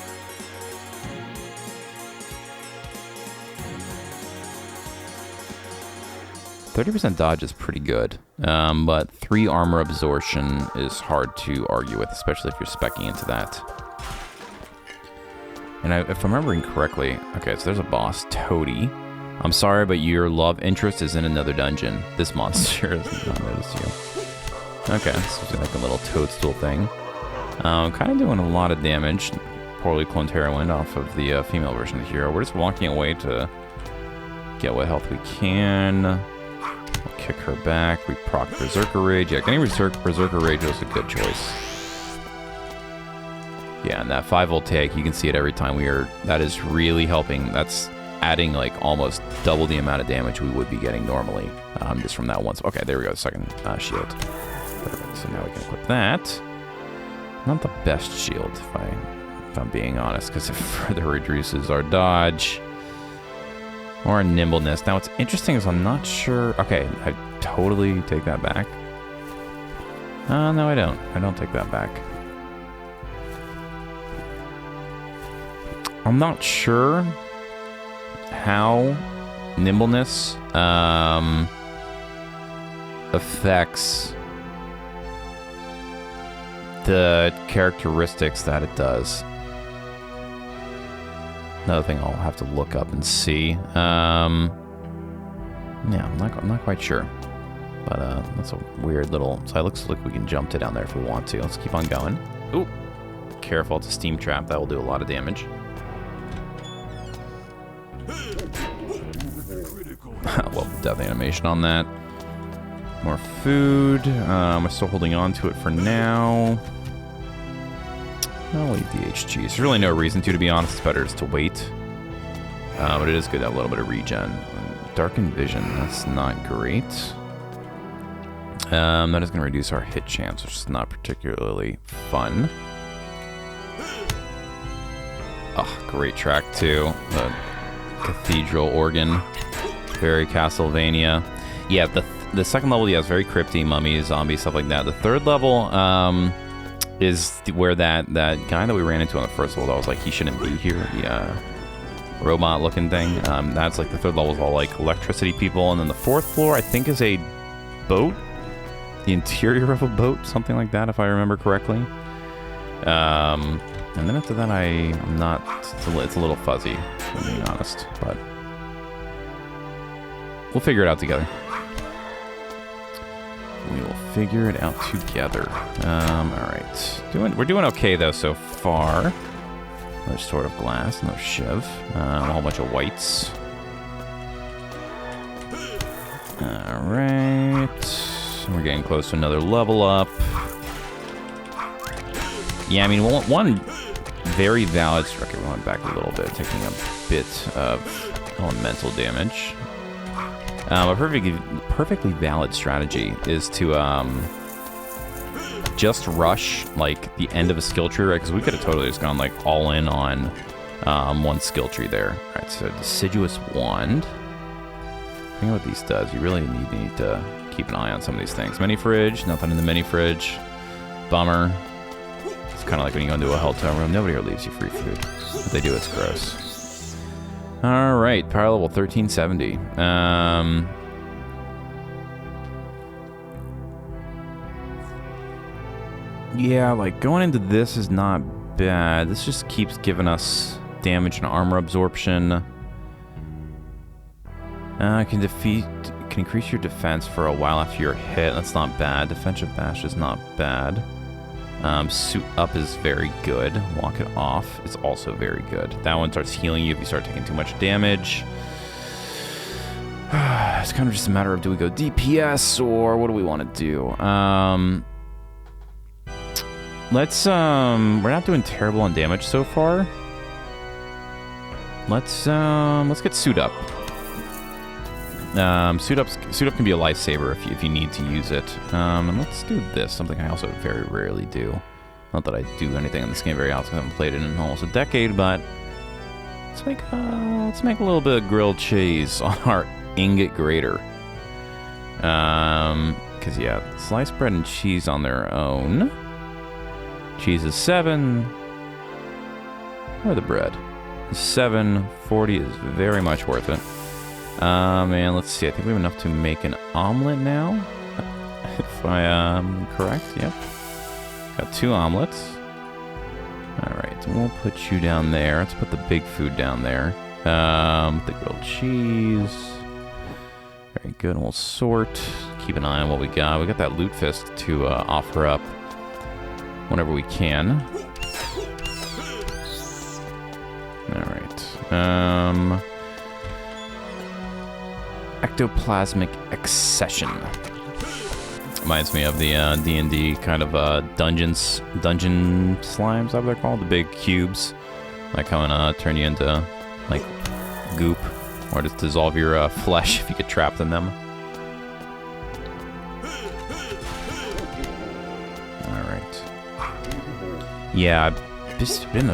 %30 dodge is pretty good, but 3 armor absorption is hard to argue with, especially if you're speccing into that. And if I'm remembering correctly, okay, so there's a boss, Toady. I'm sorry, but your love interest is in another dungeon. This monster has not noticed you. Okay, so like a little toadstool thing. Kind of doing a lot of damage. Poorly cloned heroine off of the female version of the hero. We're just walking away to get what health we can. We'll kick her back. We proc Berserker Rage. Yeah, getting Berserker Rage was a good choice. Yeah, and that 5-volt take, you can see it every time that is really helping. That's adding like almost double the amount of damage we would be getting normally, just from that once. Okay, there we go, second shield. Perfect, so now we can equip that. Not the best shield, if I'm being honest, because it further reduces our dodge. Or our nimbleness. Now what's interesting is I'm not sure, okay, I totally take that back. No I don't. I don't take that back. I'm not sure how nimbleness affects the characteristics that it does. Another thing I'll have to look up and see. Yeah, I'm not quite sure. But that's a weird little... So it looks like we can jump to down there if we want to. Let's keep on going. Ooh, careful, it's a steam trap. That will do a lot of damage. Well, death animation on that. More food. I'm still holding on to it for now. I'll leave the HG. There's really no reason to be honest. It's better just to wait. But it is good to have a little bit of regen. Darkened Vision. That's not great. That is going to reduce our hit chance, which is not particularly fun. Oh, great track too. The Cathedral Organ. Very Castlevania. Yeah, the second level, yeah, is very crypty, mummies, zombies, stuff like that. The third level is where that guy that we ran into on the first level that was like, he shouldn't be here, the robot-looking thing. That's like the third level is all like electricity people, and then the fourth floor, I think, is a boat. The interior of a boat, something like that, if I remember correctly. And then after that, I'm not... It's a little fuzzy, if I'm being honest, but... We'll figure it out together. We will figure it out together. Alright. We're doing okay, though, so far. Another Sword of Glass, another Shiv. A whole bunch of whites. Alright. We're getting close to another level up. Yeah, I mean, one very valid... Okay, we went back a little bit, taking a bit of elemental damage. A perfectly valid strategy is to just rush like the end of a skill tree, right? Because we could have totally just gone like all in on one skill tree there. All right, so Deciduous Wand. I think what these does, you really need to keep an eye on some of these things. Mini fridge, nothing in the mini fridge. Bummer. It's kind of like when you go into a hotel room. Nobody ever leaves you free food. If they do, it's gross. All right, power level 1370. Yeah, like going into this is not bad. This just keeps giving us damage and armor absorption. Can increase your defense for a while after you're hit. That's not bad. Defensive bash is not bad. Suit Up is very good. Walk It Off is also very good. That one starts healing you if you start taking too much damage. It's kind of just a matter of, do we go DPS or what do we want to do? Let's we're not doing terrible on damage so far. Let's get Suit Up. Suit Up can be a lifesaver if you need to use it. And let's do this, something I also very rarely do. Not that I do anything in this game very often, I haven't played it in almost a decade, but let's make a little bit of grilled cheese on our ingot grater. Because yeah, sliced bread and cheese on their own. Cheese is 7. Or the bread. 7.40 is very much worth it. And let's see, I think we have enough to make an omelet now. If I am correct, yep. Got 2 omelets. Alright, we'll put you down there. Let's put the big food down there. The grilled cheese. Very good. We'll sort. Keep an eye on what we got. We got that loot fist to offer up whenever we can. Alright. Ectoplasmic accession. Reminds me of the D&D kind of dungeon slimes, how they're called, the big cubes that come and turn you into like goop, or just dissolve your flesh if you get trapped in them. All right. Yeah, it's been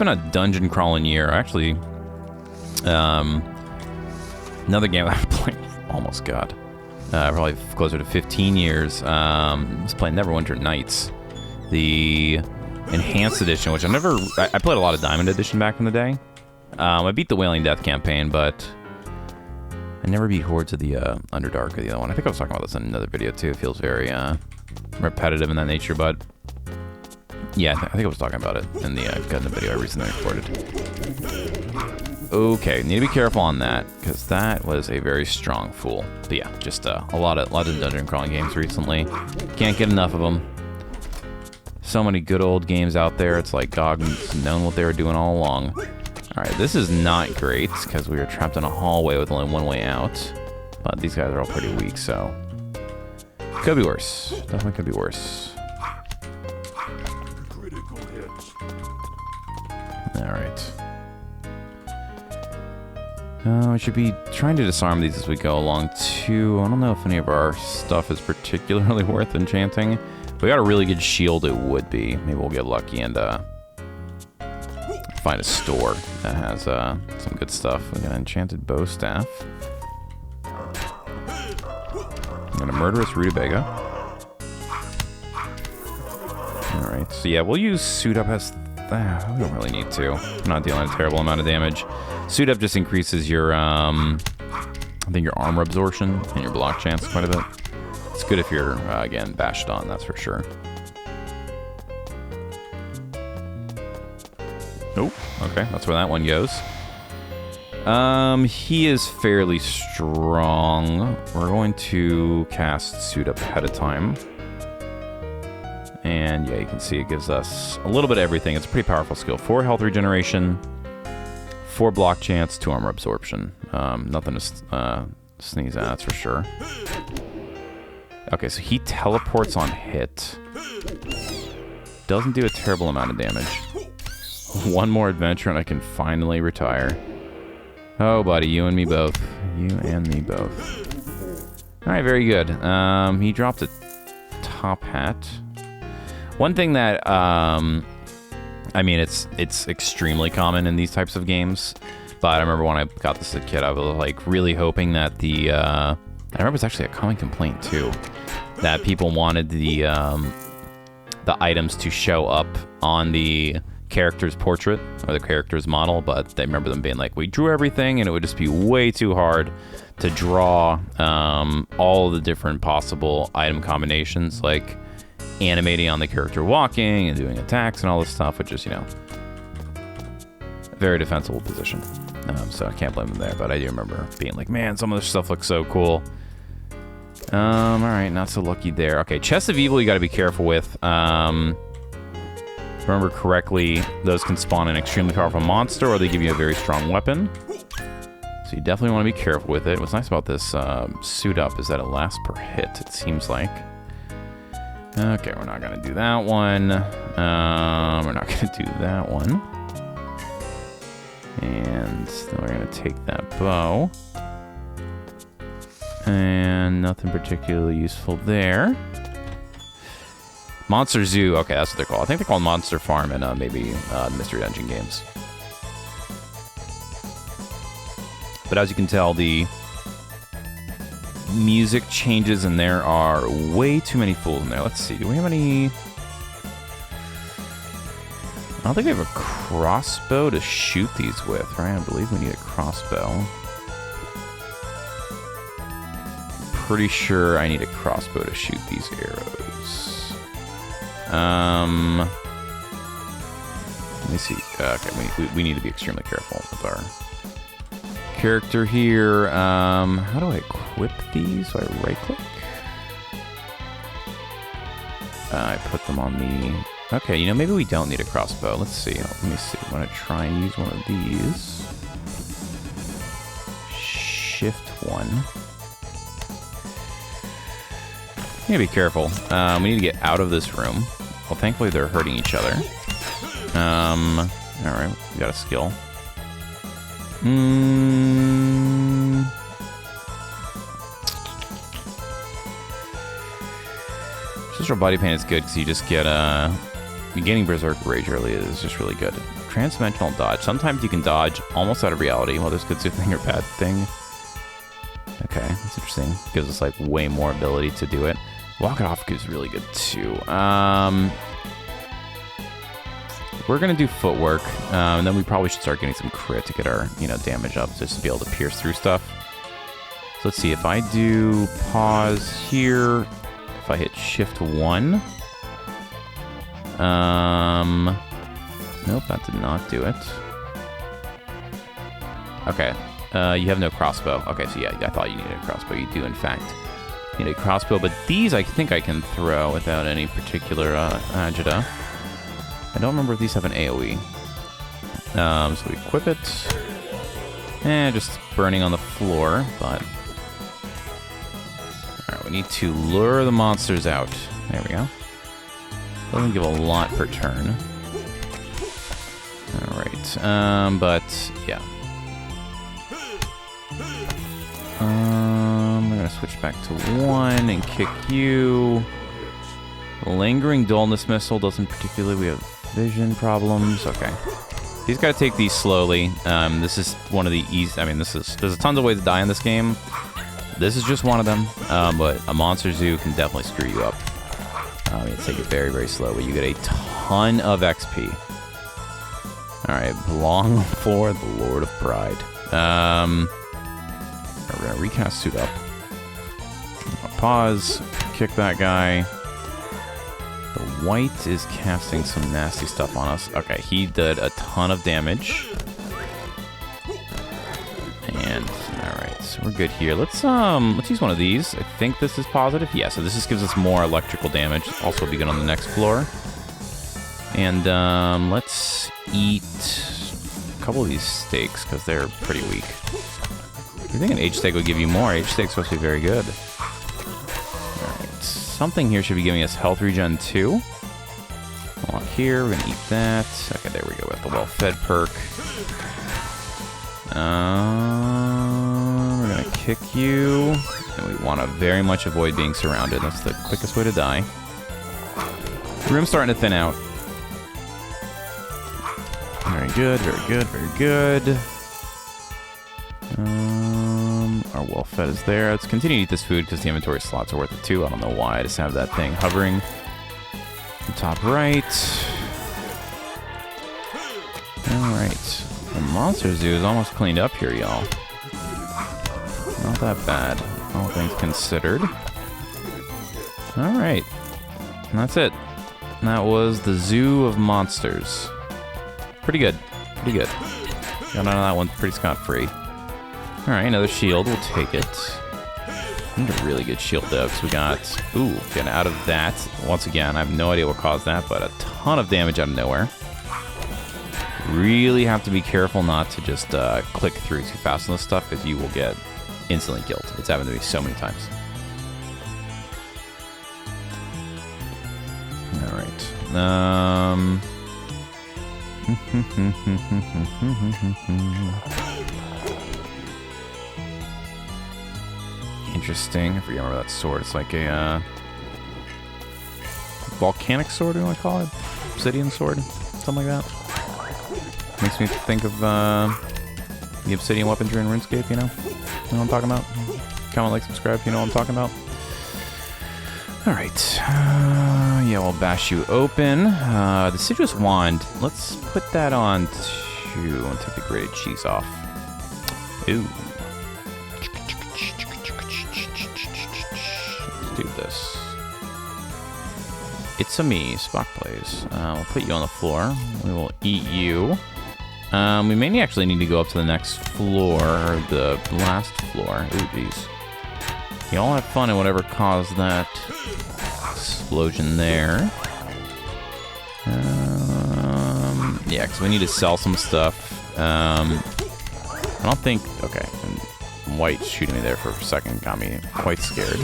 a dungeon crawling year. Actually, another game I've played, almost got. Probably closer to 15 years. I was playing Neverwinter Nights, the enhanced edition, which I played a lot of Diamond Edition back in the day. I beat the Wailing Death campaign, but I never beat Hordes of the Underdark or the other one. I think I was talking about this in another video too. It feels very repetitive in that nature, but yeah, I think I was talking about it in the video I recently recorded. Okay, need to be careful on that, because that was a very strong fool. But yeah, just a lot of dungeon crawling games recently. Can't get enough of them. So many good old games out there. It's like GOG's known what they were doing all along. All right, this is not great, because we were trapped in a hallway with only one way out. But these guys are all pretty weak, so could be worse. Definitely could be worse. All right. We should be trying to disarm these as we go along, too. I don't know if any of our stuff is particularly worth enchanting. If we got a really good shield, it would be. Maybe we'll get lucky and find a store that has some good stuff. We got an enchanted bow staff. We got a murderous rutabaga. Alright, so yeah, we'll use suit up as... we don't really need to. I'm not dealing a terrible amount of damage. Suit up just increases your, I think your armor absorption and your block chance quite a bit. It's good if you're, again, bashed on, that's for sure. Oh, okay, that's where that one goes. He is fairly strong. We're going to cast Suit Up ahead of time. And yeah, you can see it gives us a little bit of everything. It's a pretty powerful skill. 4 health regeneration, 4 block chance, 2 armor absorption. Nothing to sneeze at, that's for sure. Okay, so he teleports on hit. Doesn't do a terrible amount of damage. One more adventure and I can finally retire. Oh, buddy, you and me both. You and me both. Alright, very good. He dropped a top hat. One thing that, I mean, it's extremely common in these types of games, but I remember when I got this as a kid, I was like really hoping that I remember it's actually a common complaint too, that people wanted the items to show up on the character's portrait or the character's model, but they remember them being like, we drew everything and it would just be way too hard to draw all of the different possible item combinations, like animating on the character walking and doing attacks and all this stuff, which is, you know, a very defensible position. So I can't blame them there, but I do remember being like, man, some of this stuff looks so cool. Alright, not so lucky there. Okay, Chest of Evil you gotta be careful with. If I remember correctly, those can spawn an extremely powerful monster or they give you a very strong weapon. So you definitely want to be careful with it. What's nice about this suit up is that it lasts per hit, it seems like. Okay, we're not going to do that one. We're not going to do that one. And then we're going to take that bow. And nothing particularly useful there. Monster Zoo. Okay, that's what they're called. I think they're called Monster Farm in maybe Mystery Dungeon games. But as you can tell, the music changes and there are way too many fools in there. Let's see. Do we have any... I don't think we have a crossbow to shoot these with, right? I believe we need a crossbow. Pretty sure I need a crossbow to shoot these arrows. me see. Okay, we need to be extremely careful with our character here. How do I equip these? So I right-click? I put them on the... Okay, you know, maybe we don't need a crossbow. Let's see. Let me see. I'm going to try and use one of these. Shift 1. You gotta be careful. We need to get out of this room. Well, thankfully they're hurting each other. Alright, we got a skill. Sister Body Paint is good because you just get getting Berserk Rage early is just really good. Transdimensional dodge. Sometimes you can dodge almost out of reality, whether it's a good thing or bad thing. Okay, that's interesting. Gives us like way more ability to do it. Walk It Off is really good too. We're gonna do footwork, and then we probably should start getting some crit to get our, you know, damage up, just to be able to pierce through stuff. So let's see, if I do pause here, if I hit Shift 1, nope, that did not do it. Okay, you have no crossbow. Okay, so yeah, I thought you needed a crossbow. You do, in fact, need a crossbow, but these I think I can throw without any particular agita. I don't remember if these have an AoE. So we equip it. Just burning on the floor, but... Alright, we need to lure the monsters out. There we go. Doesn't give a lot per turn. Alright, but, yeah. I'm gonna switch back to 1 and kick you. Lingering Dullness Missile doesn't particularly... We have vision problems. Okay. He's got to take these slowly. This is one of the easy... I mean, there's a tons of ways to die in this game. This is just one of them. But a Monster Zoo can definitely screw you up. You take it very, very slowly. You get a ton of XP. Alright, belong for the Lord of Pride. We're going to recast suit up. Pause. Kick that guy. The white is casting some nasty stuff on us. Okay, he did a ton of damage. And, alright, so we're good here. Let's use one of these. I think this is positive. Yeah, so this just gives us more electrical damage. Also be good on the next floor. And, let's eat a couple of these steaks, because they're pretty weak. You think an H-steak would give you more? H-steak's supposed to be very good. Something here should be giving us health regen too. Walk here, we're gonna eat that. Okay, there we go with the well-fed perk. We're gonna kick you. And we want to very much avoid being surrounded. That's the quickest way to die. The room's starting to thin out. Very good, very good, very good. Our well-fed is there. Let's continue to eat this food because the inventory slots are worth it too. I don't know why. I just have that thing hovering. The top right. Alright. The Monster Zoo is almost cleaned up here, y'all. Not that bad, all things considered. Alright. And that's it. That was the Zoo of Monsters. Pretty good. Pretty good. Got out of that one pretty scot-free. Alright, another shield. We'll take it. We need a really good shield, though, because we got... Ooh, getting out of that. Once again, I have no idea what caused that, but a ton of damage out of nowhere. Really have to be careful not to just click through too fast on this stuff, because you will get instantly killed. It's happened to me so many times. Alright. Interesting. I forget what that sword. It's like a volcanic sword, you want to call it? Obsidian sword? Something like that. Makes me think of the obsidian weaponry in RuneScape, you know? You know what I'm talking about? Comment, like, subscribe if you know what I'm talking about. Alright. Yeah, we'll bash you open. The Citrus Wand. Let's put that on to... and take the grated cheese off. Ooh. Let's do this. It's a me, SpockPlays. We'll put you on the floor. We will eat you. We may actually need to go up to the next floor, or the last floor. Ooh, jeez. Y'all have fun in whatever caused that explosion there. Yeah, because we need to sell some stuff. I don't think... Okay. And white shooting me there for a second got me quite scared.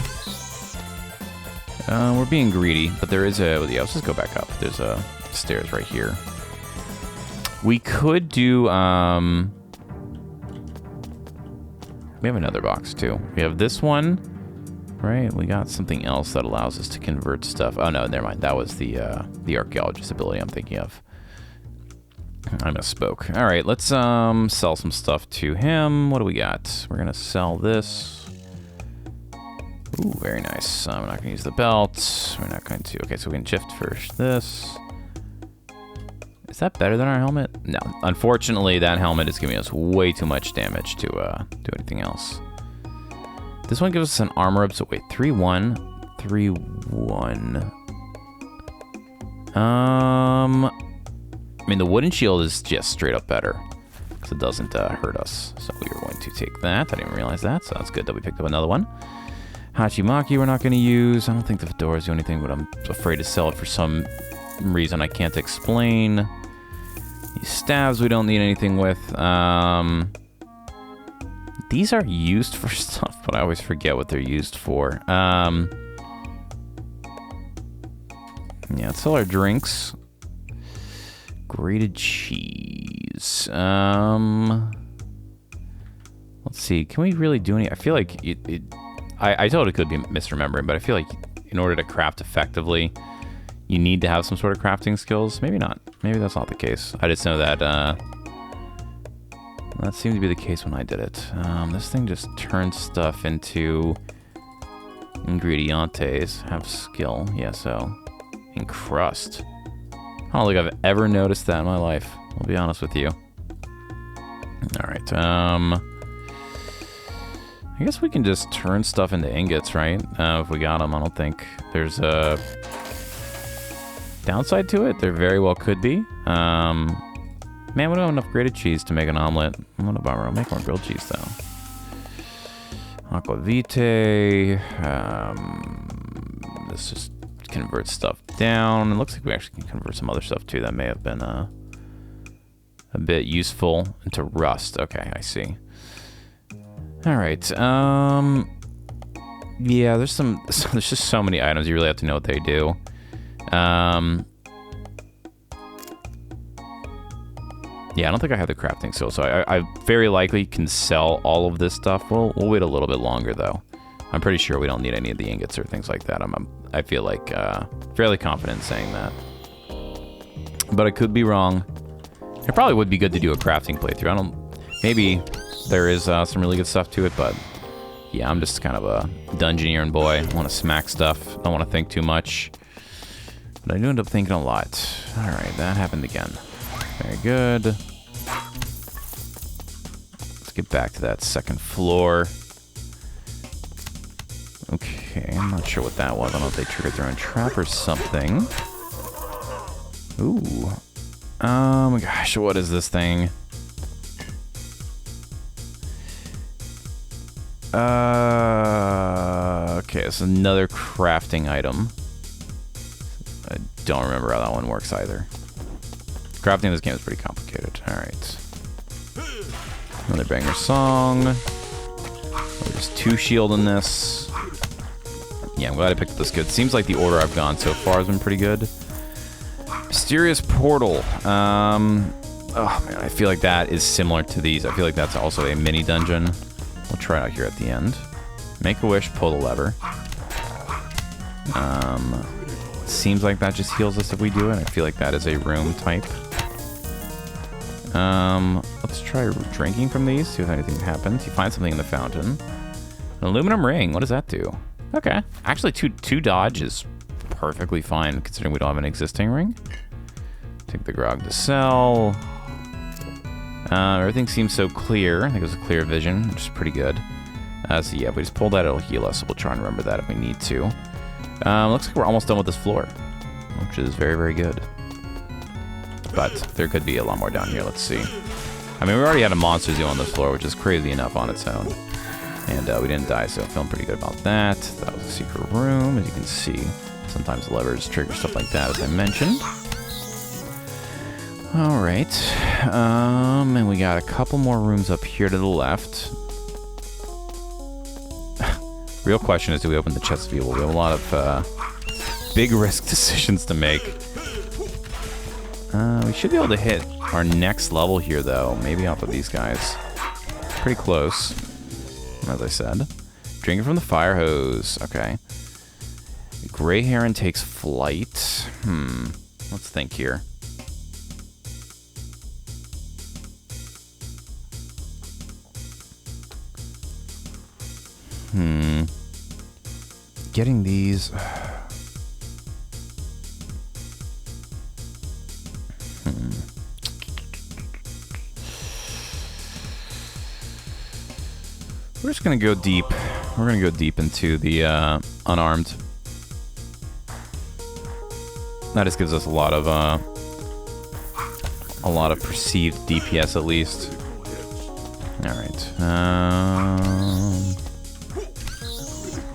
We're being greedy, but there is a... Yeah, let's just go back up. There's a stairs right here. We could do... We have another box, too. We have this one, right? We got something else that allows us to convert stuff. Oh, no, never mind. That was the archaeologist ability I'm thinking of. I misspoke. All right, let's sell some stuff to him. What do we got? We're going to sell this. Ooh, very nice. We're not going to use the belt. We're not going to... Okay, so we can shift first this. Is that better than our helmet? No. Unfortunately, that helmet is giving us way too much damage to do anything else. This one gives us an armor up, so wait, 3-1. 3-1. I mean, the wooden shield is just straight up better, because it doesn't hurt us. So we are going to take that. I didn't realize that, so that's good that we picked up another one. Hachimaki we're not going to use. I don't think the fedoras do anything, but I'm afraid to sell it for some reason I can't explain. These staves we don't need anything with. These are used for stuff, but I always forget what they're used for. Yeah, let's sell our drinks. Grated cheese. Let's see. Can we really do any? I feel like I totally could be misremembering, but I feel like in order to craft effectively, you need to have some sort of crafting skills. Maybe not. Maybe that's not the case. I just know that that seemed to be the case when I did it. This thing just turns stuff into ingredientes. Have skill. Yeah, so encrust. I don't think I've ever noticed that in my life. I'll be honest with you. All right. I guess we can just turn stuff into ingots, right? If we got them, I don't think there's a downside to it. There very well could be. Man, we don't have enough grated cheese to make an omelet. What a bummer. I'll make more grilled cheese, though. Aquavite. Let's just convert stuff down. It looks like we actually can convert some other stuff, too. That may have been a bit useful into rust. Okay, I see. All right. Yeah, there's just so many items. You really have to know what they do. Yeah, I don't think I have the crafting skill, so I very likely can sell all of this stuff. We'll wait a little bit longer, though. I'm pretty sure we don't need any of the ingots or things like that. I feel like fairly confident in saying that. But I could be wrong. It probably would be good to do a crafting playthrough. Maybe there is some really good stuff to it, but yeah, I'm just kind of a dungeoneering boy. I want to smack stuff. I don't want to think too much. But I do end up thinking a lot. All right, that happened again. Very good. Let's get back to that second floor. Okay, I'm not sure what that was. I don't know if they triggered their own trap or something. Ooh. Oh my gosh, what is this thing? Okay, it's another crafting item. I don't remember how that one works either. Crafting this game is pretty complicated. Alright. Another banger song. There's 2 shield in this. Yeah, I'm glad I picked this good. Seems like the order I've gone so far has been pretty good. Mysterious Portal. Oh man, I feel like that is similar to these. I feel like that's also a mini dungeon. We'll try it out here at the end. Make a wish, pull the lever. Seems like that just heals us if we do it. I feel like that is a room type. Let's try drinking from these, see if anything happens. You find something in the fountain. An aluminum ring, what does that do? Okay. Actually, two dodge is perfectly fine, considering we don't have an existing ring. Take the grog to sell. Everything seems so clear. I think it was a clear vision, which is pretty good. So yeah, if we just pull that, it'll heal us. So we'll try and remember that if we need to. Looks like we're almost done with this floor. which is very, very good. But there could be a lot more down here. Let's see. I mean, we already had a monster zoo on this floor, which is crazy enough on its own. And we didn't die, so I'm feeling pretty good about that. That was a secret room, as you can see. Sometimes levers trigger stuff like that, as I mentioned. Alright. And we got a couple more rooms up here to the left. Real question is, do we open the chest of evil? We have a lot of big risk decisions to make. We should be able to hit our next level here, though. Maybe off of these guys. Pretty close, as I said. Drinking from the fire hose. Okay. Gray Heron takes flight. Let's think here. Getting these... We're just gonna go deep. We're gonna go deep into the unarmed. That just gives us a lot of perceived DPS at least. All right.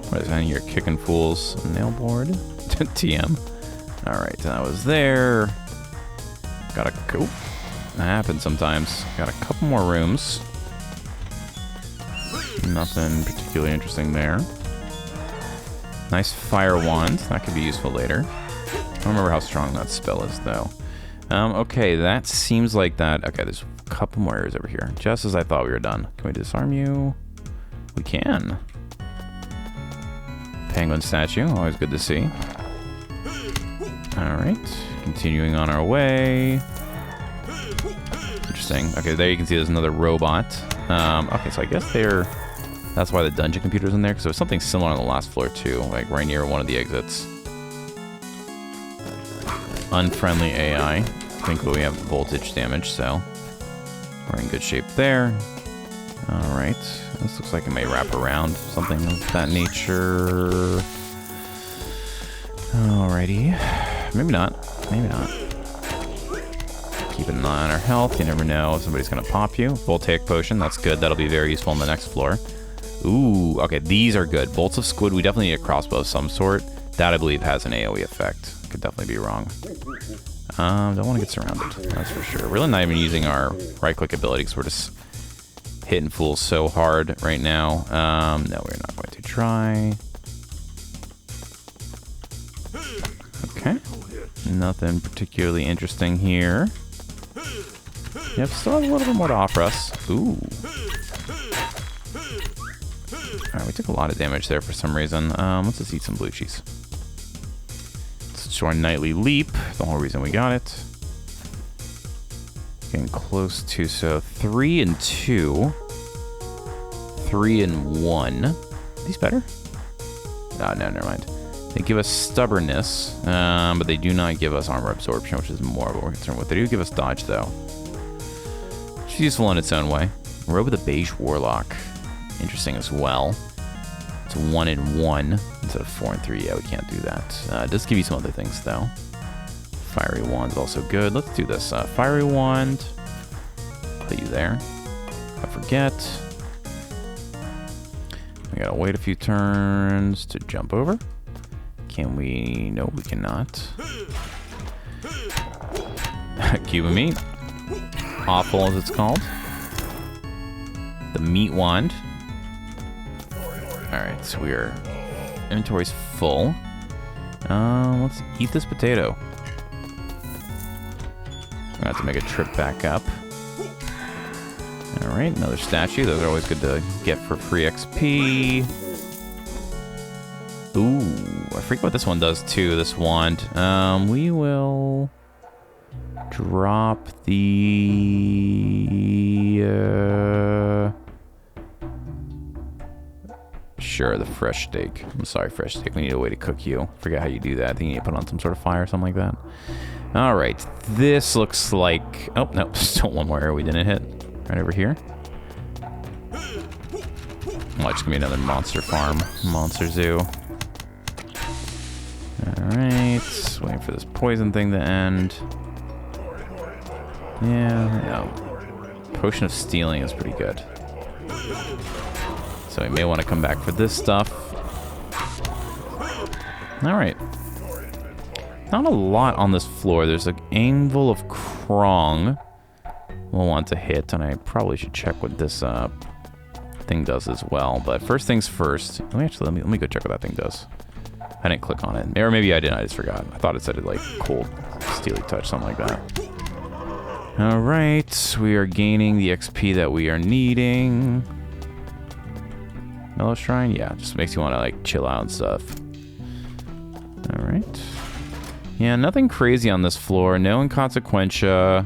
What is that here? Kicking fools. Nail board. TM. All right, that was there. Got a coop. That happens sometimes. Got a couple more rooms. Nothing particularly interesting there. Nice fire wand. That could be useful later. I don't remember how strong that spell is, though. Okay, that seems like that. Okay, there's a couple more areas over here. Just as I thought we were done. Can we disarm you? We can. Penguin statue. Always good to see. Alright. Continuing on our way. Interesting. Okay, there you can see there's another robot. Okay, so I guess they're... That's why the dungeon computer's in there, because there was something similar on the last floor, too. Like, right near one of the exits. Unfriendly AI. I think we have voltage damage, so... We're in good shape there. Alright. This looks like it may wrap around. Something of that nature. Alrighty. Maybe not. Maybe not. Keeping an eye on our health. You never know if somebody's going to pop you. Voltaic potion. That's good. That'll be very useful on the next floor. Ooh. Okay, these are good. Bolts of squid. We definitely need a crossbow of some sort. That, I believe, has an AoE effect. Could definitely be wrong. Don't want to get surrounded. That's for sure. Really not even using our right-click ability because we're just hitting fools so hard right now. No, we're not going to try. Okay. Nothing particularly interesting here. Yep, still have a little bit more to offer us. Ooh. Alright, we took a lot of damage there for some reason. Let's just eat some blue cheese. Let's do our nightly leap. The whole reason we got it. Getting close to, so 3 and 2. 3 and 1. Are these better? Oh, no, never mind. They give us stubbornness, but they do not give us armor absorption, which is more of what we're concerned with. They do give us dodge, though. Which is useful in its own way. Robe of the Beige Warlock. Interesting as well. It's 1 and 1 instead of 4 and 3. Yeah, we can't do that. It does give you some other things, though. Fiery Wand's also good. Let's do this. Fiery Wand. Put you there. I forget. We gotta wait a few turns to jump over. Can we? No, we cannot. Cube of meat. Awful, as it's called. The meat wand. Alright, so inventory's full. Let's eat this potato. I'm gonna have to make a trip back up. Alright, another statue. Those are always good to get for free XP. Ooh, I forget what this one does too, this wand. We will drop the... Sure, the fresh steak. I'm sorry, fresh steak. We need a way to cook you. Forget how you do that. I think you need to put on some sort of fire or something like that. Alright, this looks like... Oh, no, still one more area we didn't hit. Right over here. Oh, it's gonna be another monster farm. Monster zoo. Alright, waiting for this poison thing to end. Yeah, no. Potion of Stealing is pretty good. So we may want to come back for this stuff. Alright. Not a lot on this floor. There's an Anvil of Krong we'll want to hit, and I probably should check what this thing does as well. But first things first. Let me go check what that thing does. I didn't click on it. Or maybe I didn't, I just forgot. I thought it said it like cold, steely touch, something like that. Alright, we are gaining the XP that we are needing. Mellow Shrine? Yeah, just makes you want to like chill out and stuff. Alright. Yeah, nothing crazy on this floor. No Inconsequentia.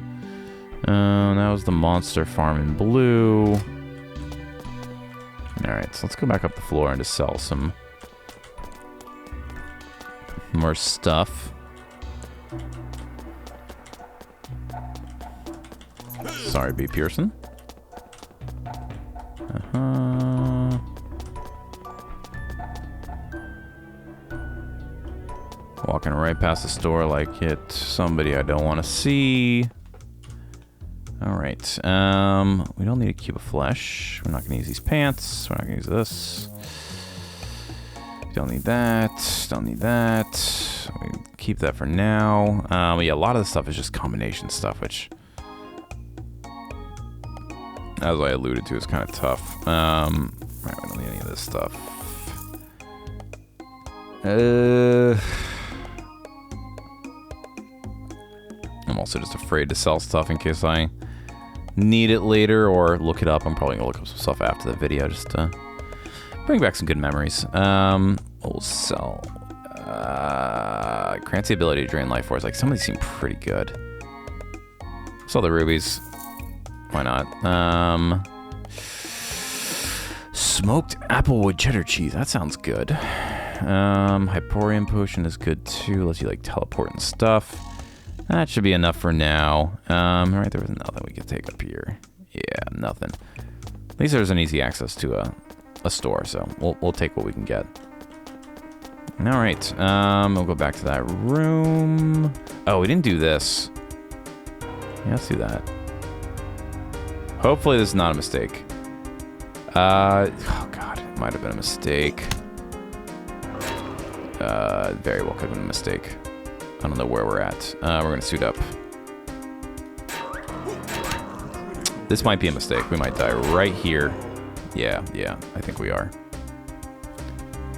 That was the monster farm in blue. Alright, so let's go back up the floor and just sell some more stuff. Sorry, B. Pearson. Walking right past the store like it's somebody I don't want to see. Alright, we don't need a cube of flesh. We're not going to use these pants. We're not going to use this. Don't need that. Don't need that. We keep that for now. But yeah, a lot of the stuff is just combination stuff, which, as I alluded to, is kind of tough. Right, we don't need any of this stuff. I'm also just afraid to sell stuff in case I need it later or look it up. I'm probably gonna look up some stuff after the video just to bring back some good memories. We'll sell. Grants the ability to drain life force. Like, some of these seem pretty good. Sell the rubies. Why not? Smoked applewood cheddar cheese. That sounds good. Hyporium potion is good too. Lets you like teleport and stuff. That should be enough for now. Alright, there was nothing we could take up here. Yeah, nothing. At least there's an easy access to a store, so we'll take what we can get. Alright, we'll go back to that room. Oh, we didn't do this. Yeah, let's do that. Hopefully this is not a mistake. Oh god, it might have been a mistake. Very well could have been a mistake. I don't know where we're at. We're gonna suit up. This might be a mistake. We might die right here. Yeah, I think we are.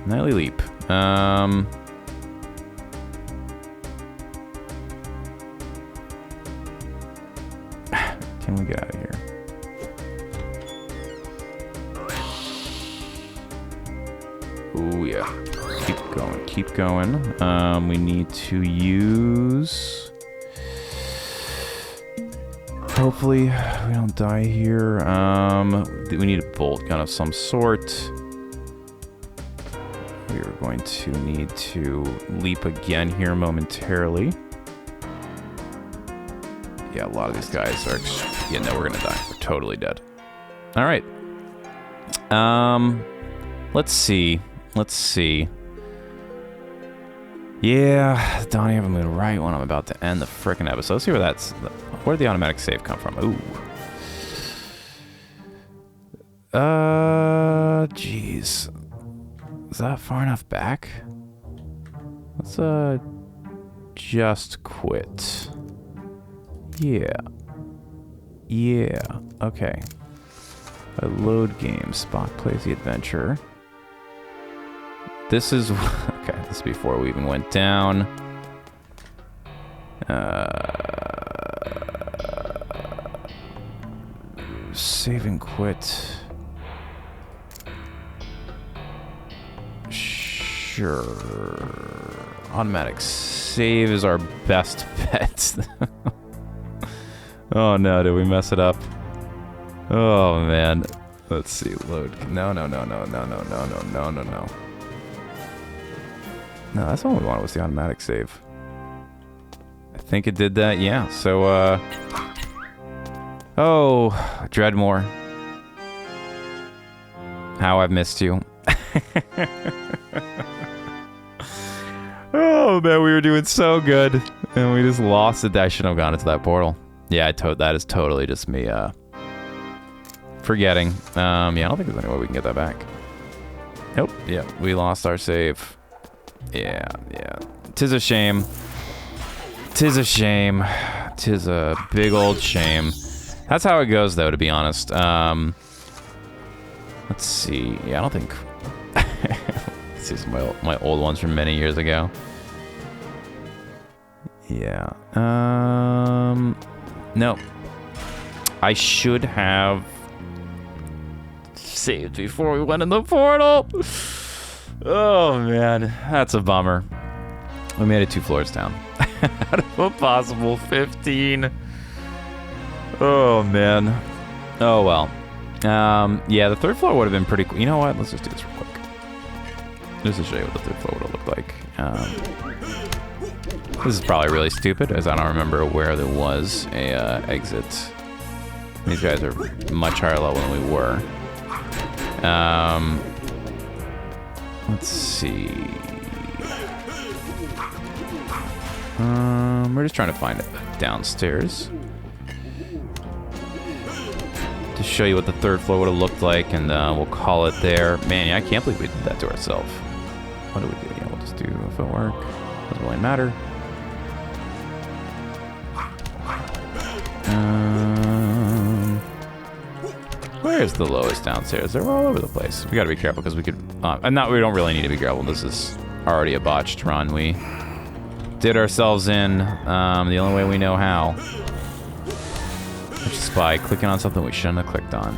Nightly leap. Can we get out of here? Ooh, yeah. Keep going. We need to use... Hopefully, we don't die here. We need a bolt gun of some sort. We are going to need to leap again here momentarily. Yeah, a lot of these guys are... Yeah, no, we're gonna die. We're totally dead. Alright. Let's see. Yeah, Donnie, I haven't moved right when I'm about to end the frickin' episode. Let's see where did the automatic save come from? Ooh. Jeez. Is that far enough back? Let's, just quit. Yeah. Okay. I load game. SpockPlays the adventure. This is... Okay, this is before we even went down. Save and quit. Sure. Automatic save is our best bet. Oh no, did we mess it up? Oh man. Let's see, load. No. No, that's all we wanted was the automatic save. I think it did that, yeah. So, oh, Dredmor. How I've missed you. Oh Oh man, we were doing so good, and we just lost it. I shouldn't have gone into that portal. Yeah, that is totally just me forgetting. Yeah, I don't think there's any way we can get that back. Nope. Yeah, we lost our save. Yeah. Tis a shame. Tis a shame. Tis a big old shame. That's how it goes, though, to be honest. Let's see. Yeah, I don't think... Let's see some of my old ones from many years ago. Yeah. No. I should have saved before we went in the portal. Oh, man. That's a bummer. We made it 2 floors down. Out of a possible 15. Oh, man. Oh, well. Yeah, the 3rd floor would have been pretty cool. You know what? Let's just do this real quick. Just to show you what the 3rd floor would have looked like. This is probably really stupid, as I don't remember where there was a exit. These guys are much higher level than we were. Let's see. We're just trying to find it downstairs to show you what the 3rd floor would have looked like, and we'll call it there. Man, yeah, I can't believe we did that to ourselves. What do we do? Yeah, we'll just do footwork. Doesn't really matter. Where's the lowest downstairs? They're all over the place. We gotta be careful because we could... we don't really need to be careful. This is already a botched run. We did ourselves in the only way we know how. Which is by clicking on something we shouldn't have clicked on.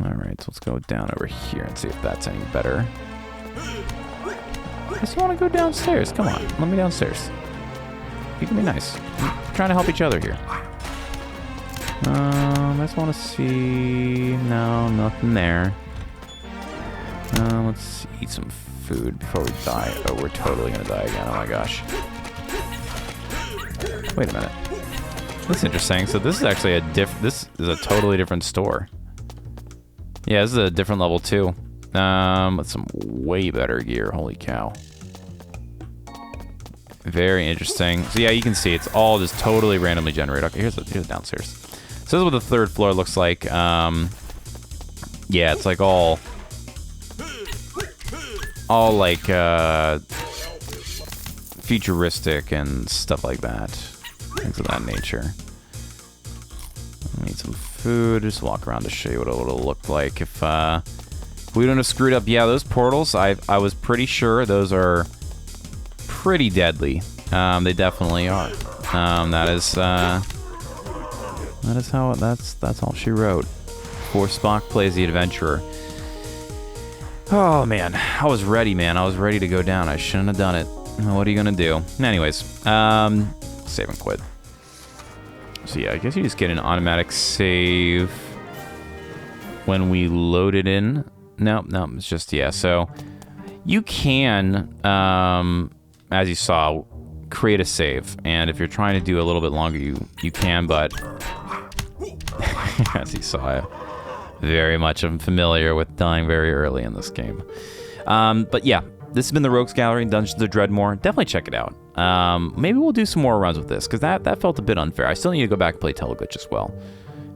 Alright, so let's go down over here and see if that's any better. I just want to go downstairs. Come on, let me downstairs. You can be nice. We're trying to help each other here. I just want to see... No, nothing there. Let's eat some food before we die. Oh, we're totally gonna die again. Oh my gosh. Wait a minute. That's interesting. So this is actually this is a totally different store. Yeah, this is a different level too. With some way better gear. Holy cow. Very interesting. So yeah, you can see it's all just totally randomly generated. Okay, here's the downstairs. So this is what the 3rd floor looks like. Yeah, it's like all like futuristic and stuff like that. Things of that nature. I need some food. Just walk around to show you what it would have looked like if we wouldn't have screwed up. Yeah, those portals, I was pretty sure those are pretty deadly. They definitely are. That's all she wrote for SpockPlays the Adventurer. Oh man, I was ready, man. I was ready to go down. I shouldn't have done it. What are you gonna do? Anyways, save and quit. So yeah, I guess you just get an automatic save when we load it in. No, it's just, yeah. So you can, as you saw, create a save, and if you're trying to do a little bit longer, you can, but as you saw, very much I'm familiar with dying very early in this game. But yeah, this has been the Rogues Gallery, Dungeons of Dredmor. Definitely check it out. Maybe we'll do some more runs with this, because that felt a bit unfair. I still need to go back and play Teleglitch as well.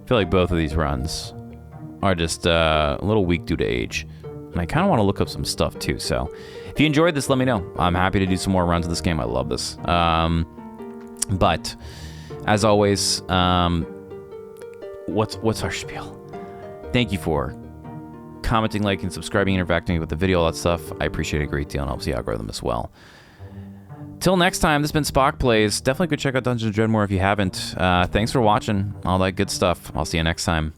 I feel like both of these runs are just a little weak due to age. And I kind of want to look up some stuff too, so if you enjoyed this, let me know. I'm happy to do some more runs of this game. I love this. But as always, what's our spiel? Thank you for commenting, liking, subscribing, interacting with the video, all that stuff. I appreciate it a great deal and helps the algorithm as well. Till next time, this has been SpockPlays. Definitely go check out Dungeons & Dredmor if you haven't. Thanks for watching, all that good stuff. I'll see you next time.